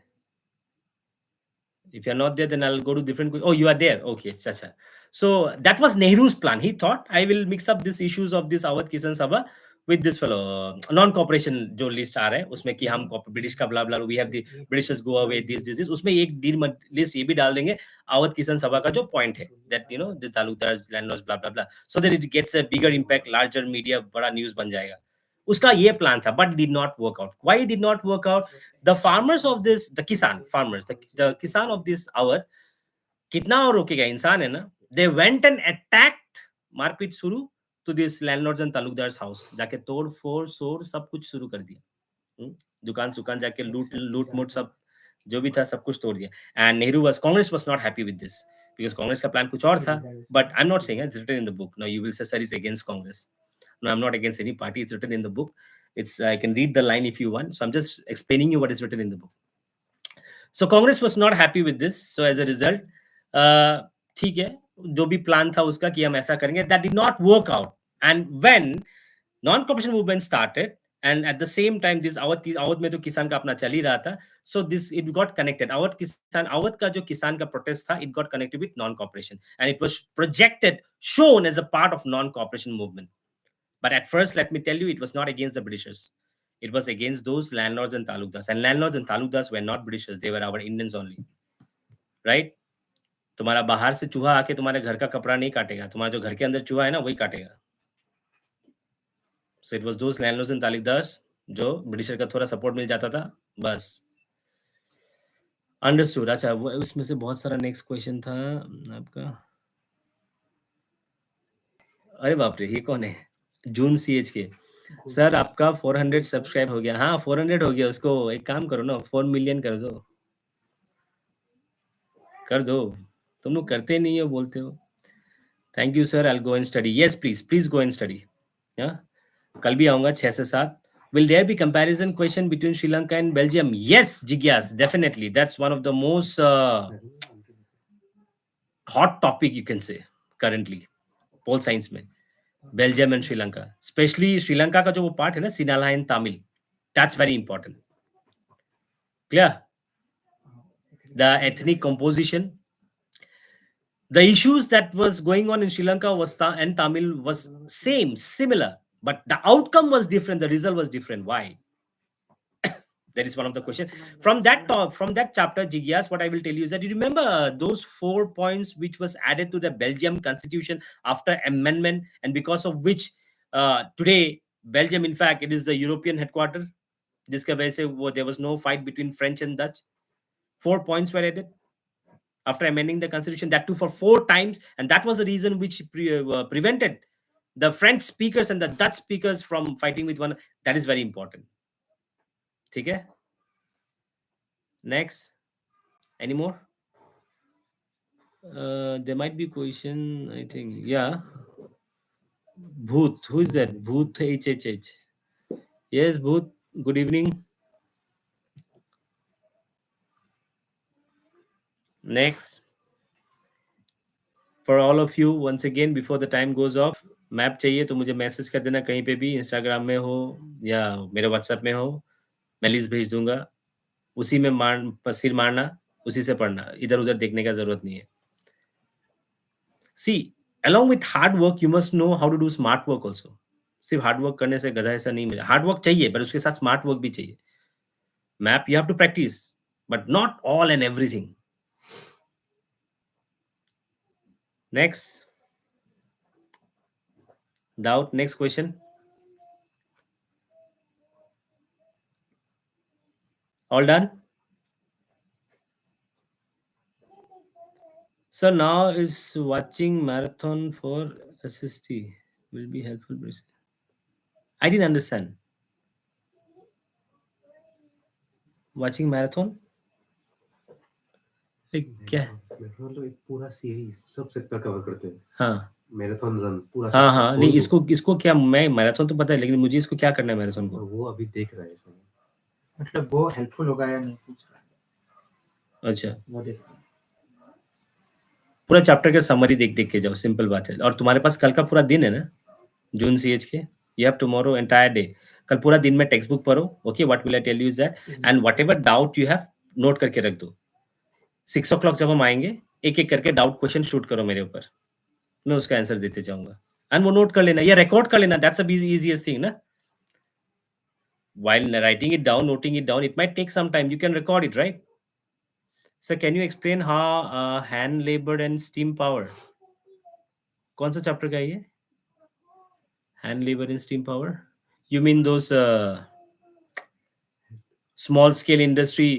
If you're not there, then I'll go to different. Oh, you are there. Okay, chacha. So that was Nehru's plan. He thought, I will mix up these issues of this Awadh Kisan Sabha with this fellow non-cooperation जो list आ रहा है उसमें कि हम British का blah blah, we have the Britishers go away, this उसमें एक deal list ये भी डाल देंगे अवध किसान सभा का जो पॉइंट है that the taluqdars landlords blah blah blah so that it gets a bigger impact, larger media, बड़ा न्यूज़ बन जाएगा. उसका ये प्लान था, but did not work out. Why did not work out? The farmers of this, the kisan farmers, the kisan of this Awadh, कितना और रोकेगा, इंसान है ना. They went and attacked, मारपीट शुरू to this landlords and taluqdars house, जाके तोड़ फोड़ सोड़ सब कुछ शुरू कर दिया. दुकान सुकान जाके लूट मूट सब जो भी था सब कुछ तोड़ दिया. And Congress was not happy with this because Congress का प्लान कुछ और था. But I'm not saying it's written in the book. Now you will say sir is against Congress. No, I'm not against any party. It's written in the book. I can read the line if you want. So I'm just explaining you what is written in the book. So Congress was not happy with this. So as a result, ठीक है, जो भी plan था उसका कि हम ऐसा करेंगे, that did not work out. And when non-cooperation movement started, and at the same time this Awadh में तो किसान का अपना चल ही रहा था, so it got connected. Awadh का जो किसान का protest था, it got connected with non-cooperation, and it was shown as a part of non-cooperation movement. But at first, let me tell you, it was not against the Britishers. It was against those landlords and talukdars. And landlords and talukdars were not Britishers. They were our Indians only. Right? तुम्हारा बाहर से चूहा आके तुम्हारे घर का कपड़ा नहीं काटेगा. तुम्हारा जो घर के अंदर चूहा है ना, वही काटेगा. So it was those landlords and talukdars जो ब्रिटिशर का थोड़ा सपोर्ट मिल जाता था. बस. Understood. अच्छा, उसमें से बहुत सारा नेक्स्ट क्वेश्चन था आपका. अरे बाप रे, ये कौन है? जून CH के. सर आपका 400 सब्सक्राइब हो गया. हाँ 400 हो गया. उसको एक काम करो ना, 4 मिलियन कर दो. तुम लोग करते नहीं हो, बोलते हो. Thank you sir, I go and study. Yes please go and study. कल भी आऊंगा 6 से 7. Will there be comparison question between Sri Lanka and Belgium? Yes, Jigyas, definitely. That's one of the most hot topic you can say currently. Pol science में. Belgium and Sri Lanka, especially Sri Lanka का जो वो part है ना, Sinhala and Tamil, that's very important. Clear? The ethnic composition, the issues that was going on in Sri Lanka and Tamil was similar, but the outcome was different. The result was different. Why? That is one of the questions. From that chapter, Jigyas, what I will tell you is that you remember those 4 points which was added to the Belgium constitution after amendment, and because of which today Belgium, in fact, it is the European headquarters. There was no fight between French and Dutch. 4 points were added after amending the constitution, that too for 4 times, and that was the reason which prevented the French speakers and the Dutch speakers from fighting with one. That is very important. ठीक है? Next. Any more? There might be question, I think. Yeah. Bhoot. Who is that? Bhoot HHH. Yes, Bhoot. Good evening. Next. For all of you, once again, before the time goes off, map चाहिए तो मुझे message कर देना, कहीं पे भी, Instagram में हो या मेरे व्हाट्सएप में हो, मैं लिस्ट भेज दूंगा. उसी में सिर मारना, उसी से पढ़ना, इधर उधर देखने का जरूरत नहीं है. See, along with hard work, you must know how to do smart work also. सिर्फ हार्ड वर्क करने से गधा ऐसा नहीं मिला. हार्ड वर्क चाहिए, पर उसके साथ स्मार्ट वर्क भी चाहिए. Map you have to practice, but not all and everything. Next. Doubt? Next question. All done? So now is watching marathon for SST will be helpful. I didn't understand. Watching marathon? क्या? Marathon तो एक पूरा series सब sector cover करते हैं। हाँ marathon run पूरा हाँ sector, हाँ, कोई नहीं भी। इसको क्या, मैं मैराथन तो पता है, लेकिन मुझे इसको क्या करना है मैराथन को? वो अभी देख रहा है इसमें। मतलब वो हेल्पफुल होगा या नहीं पूछ रहा है, अच्छा, वो देख रहा है। पूरा चैप्टर का समरी देख देख के जाओ, सिंपल बात है। और तुम्हारे पास कल का पूरा दिन है ना, जून CH के, you have tomorrow entire day. कल पूरा दिन में टेक्स्ट बुक पढ़ो, okay, what will I tell you is that, and whatever doubt you have, note करके रख दो। 6 o'clock जब हम आएंगे, एक एक करके डाउट क्वेश्चन शूट करो मेरे ऊपर, मैं उसका आंसर देते जाऊंगा, एंड वो नोट कर लेना या रिकॉर्ड कर लेना, दैट्स द easiest थिंग ना। While writing it down, noting it down, it might take some time. You can record it, right? So, can you explain how hand labor and steam power? कौन सा chapter का है ये? Hand labor and steam power? You mean those small scale industry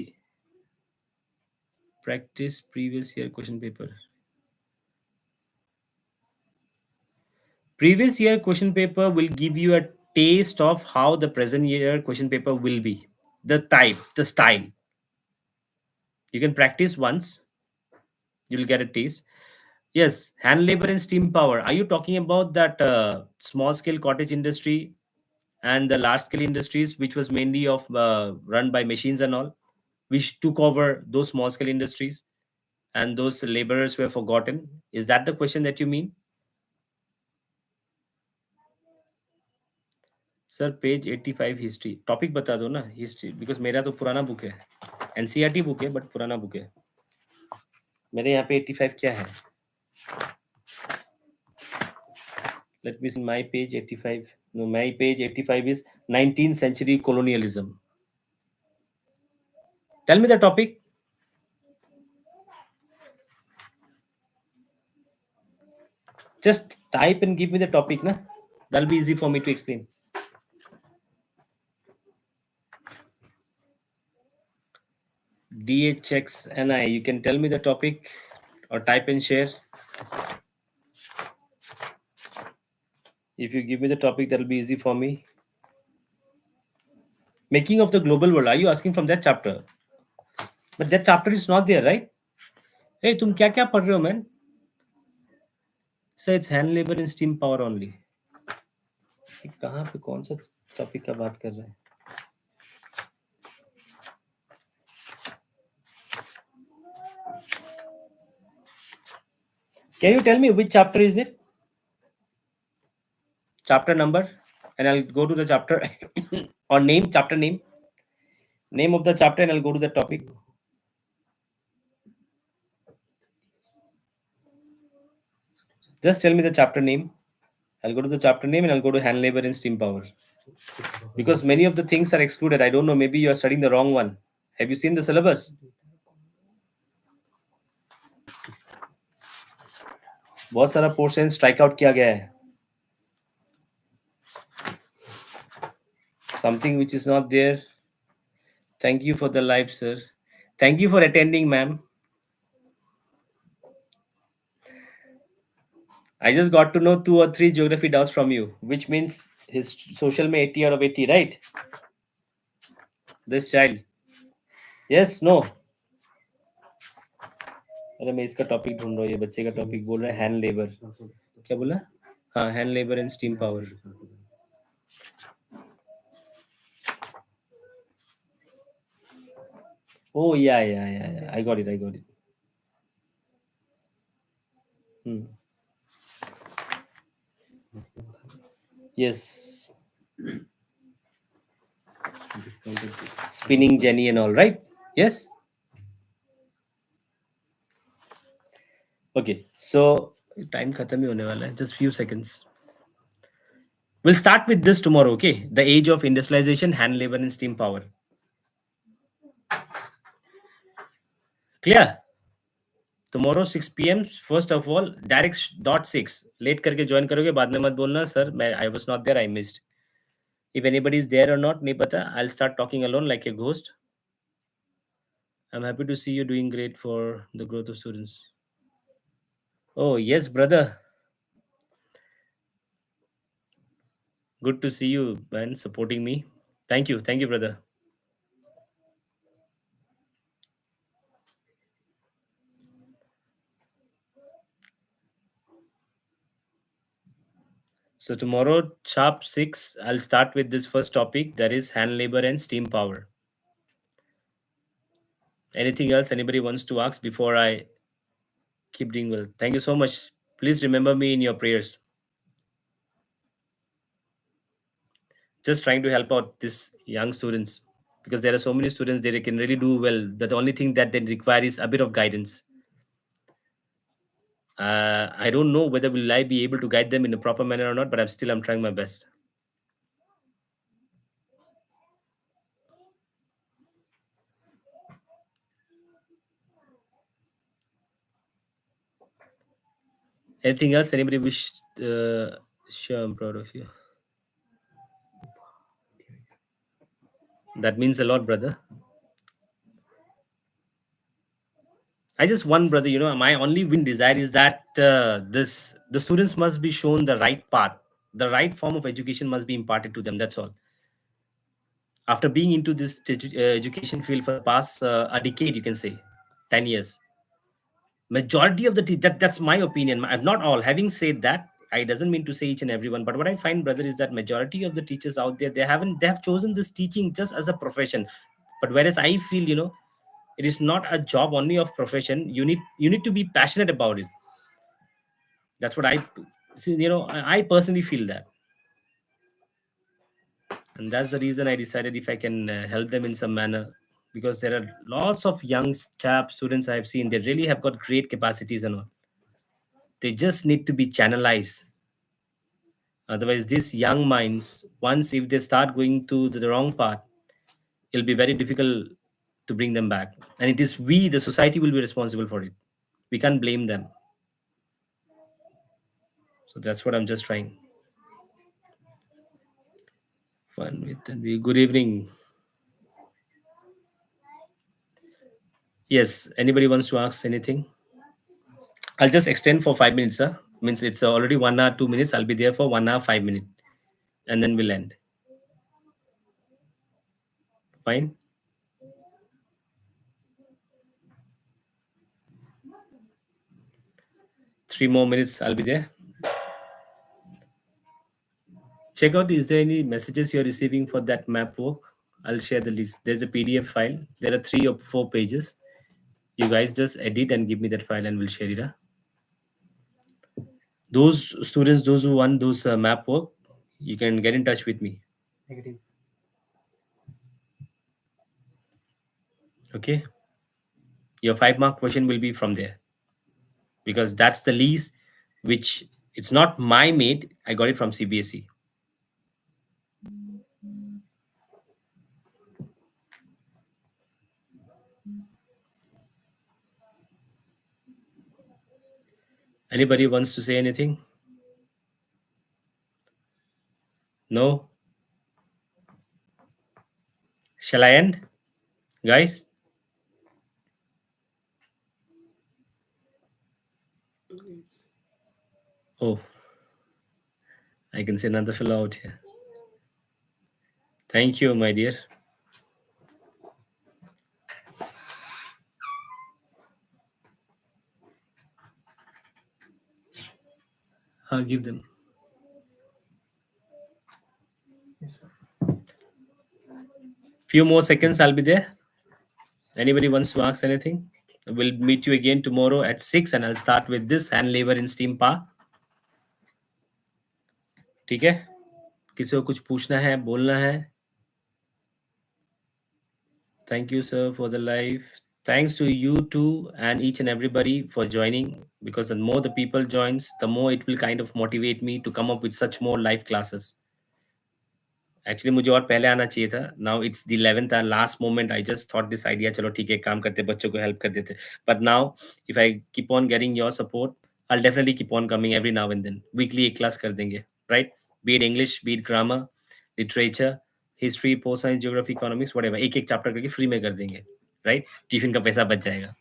practice previous year question paper? Previous year question paper will give you a taste of how the present year question paper will be. The type, the style. You can practice once, you'll get a taste. Yes, hand labor and steam power. Are you talking about that small scale cottage industry and the large scale industries, which was mainly of run by machines and all, which took over those small scale industries and those laborers were forgotten? Is that the question that you mean? Sir page 85 history topic बता दो ना, history, because मेरा तो पुराना book है, NCERT book है but पुराना book है। मेरे यहाँ पे 85 क्या है? Let me see my page 85. No, my page 85 is 19th century colonialism. Tell me the topic. Just type and give me the topic, na? That'll be easy for me to explain. DHXNI, you can tell me the topic or type and share. If you give me the topic, that'll be easy for me. Making of the global world. Are you asking from that chapter? But that chapter is not there, right? Hey, तुम क्या क्या पढ़ रहे हो, man? So it's hand labor and steam power only. कहाँ पे कौन सा टॉपिक का बात कर रहे हैं? Can you tell me which chapter is it? Chapter number, and I'll go to the chapter or name, chapter name of the chapter, and I'll go to the topic. Just tell me the chapter name. I'll go to the chapter name and I'll go to hand labor and steam power. Because many of the things are excluded. I don't know, maybe you are studying the wrong one. Have you seen the syllabus? बहुत सारा portion strike out किया गया है. Something which is not there. Thank you for the live, sir. Thank you for attending, ma'am. I just got to know 2 or 3 geography doubts from you, which means his social में 80 out of 80, right? This child. Yes, no. अरे मैं इसका topic ढूंढ रहा हूँ, ये बच्चे का टॉपिक बोल रहा है हैंड लेबर. क्या बोला? हाँ, hand labour and steam power. Oh yeah. I got it. Yes. Spinning Jenny and all, right? Yes. Okay. So time खत्म ही होने वाला है. Just few seconds. We'll start with this tomorrow. Okay. The age of industrialization, hand labor and steam power. Clear? Tomorrow 6 p.m. First of all, direct dot 6. Late करके join करोगे, बाद में मत बोलना सर मैं I was not there, I missed. If anybody is there or not, नहीं पता. I'll start talking alone like a ghost. I'm happy to see you doing great for the growth of students. Oh yes, brother. Good to see you, man, supporting me. Thank you, brother. So tomorrow, sharp 6, I'll start with this first topic, that is hand labor and steam power. Anything else anybody wants to ask before I keep doing well? Thank you so much. Please remember me in your prayers. Just trying to help out these young students, because there are so many students, they can really do well. The only thing that they require is a bit of guidance. I don't know whether will I be able to guide them in a proper manner or not, but I'm trying my best. Anything else anybody wish? Sure, I'm proud of you. That means a lot, brother. I just want, brother, my only win desire is that the students must be shown the right path. The right form of education must be imparted to them. That's all. After being into this education field for the past a decade, you can say 10 years, majority of the that's my opinion. Not all. Having said that, I doesn't mean to say each and everyone, but what I find, brother, is that majority of the teachers out there, they have chosen this teaching just as a profession. But whereas I feel, it is not a job only of profession. You need to be passionate about it. That's what I see. I personally feel that, and that's the reason I decided if I can help them in some manner, because there are lots of young students I've seen. They really have got great capacities and all. They just need to be channelized. Otherwise, these young minds, once if they start going to the wrong path, it'll be very difficult to bring them back. And it is we, the society, will be responsible for it. We can't blame them. So that's what I'm just trying. Fun with the good evening. Yes, anybody wants to ask anything? I'll just extend for 5 minutes, sir. Means it's already 1 hour, 2 minutes. I'll be there for 1 hour, 5 minutes. And then we'll end. Fine? Three more minutes, I'll be there. Check out, is there any messages you're receiving for that map work? I'll share the list. There's a PDF file. There are 3 or 4 pages. You guys just edit and give me that file and we'll share it. Huh? Those students, those who want those map work, you can get in touch with me. Negative. Okay? Your 5-mark question will be from there. Because that's the least, which it's not my made. I got it from CBSE. Anybody wants to say anything? No? Shall I end? Guys? Oh, I can see another fellow out here. Thank you, my dear. I'll give them. Yes, sir. Few more seconds, I'll be there. Anybody wants to ask anything? We'll meet you again tomorrow at 6 and I'll start with this hand labor in steam power. ठीक है? किसी को कुछ पूछना है, बोलना है? Thank you, sir, for the live. Thanks to you too and each and everybody for joining, because the more the people joins, the more it will kind of motivate me to come up with such more live classes. Actually, मुझे और पहले आना चाहिए था. Now it's the 11th and last moment. I just thought this idea, चलो ठीक है, काम करते, बच्चों को help कर देते. But now, if I keep on getting your support, I'll definitely keep on coming every now and then. Weekly एक class कर देंगे, right? Be it English, be it grammar, literature, history, post science, geography, economics, whatever. एक chapter करके free में कर देंगे, right? Tiffin का पैसा बच जाएगा.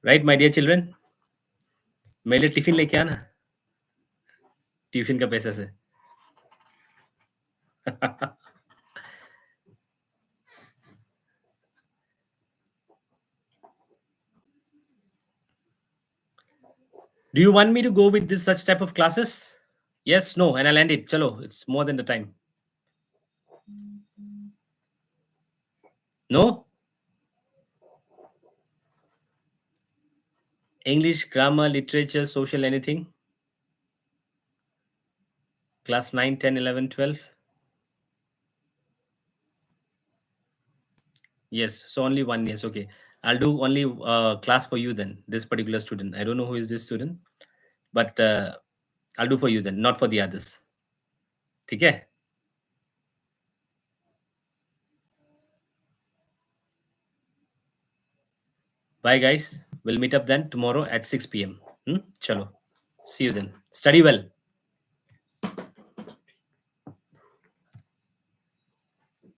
Right, my dear children? मेरे लिए टिफिन लेके आना, टिफिन का पैसा से. Do you want me to go with this such type of classes? Yes, no, and I'll end it. Chalo, it's more than the time. No? English, grammar, literature, social, anything? Class 9, 10, 11, 12? Yes, so only 1 year. Okay. I'll do only class for you then, this particular student. I don't know who is this student, but I'll do for you then, not for the others. ठीक है? Bye guys. We'll meet up then tomorrow at 6 p.m. Chalo. See you then. Study well.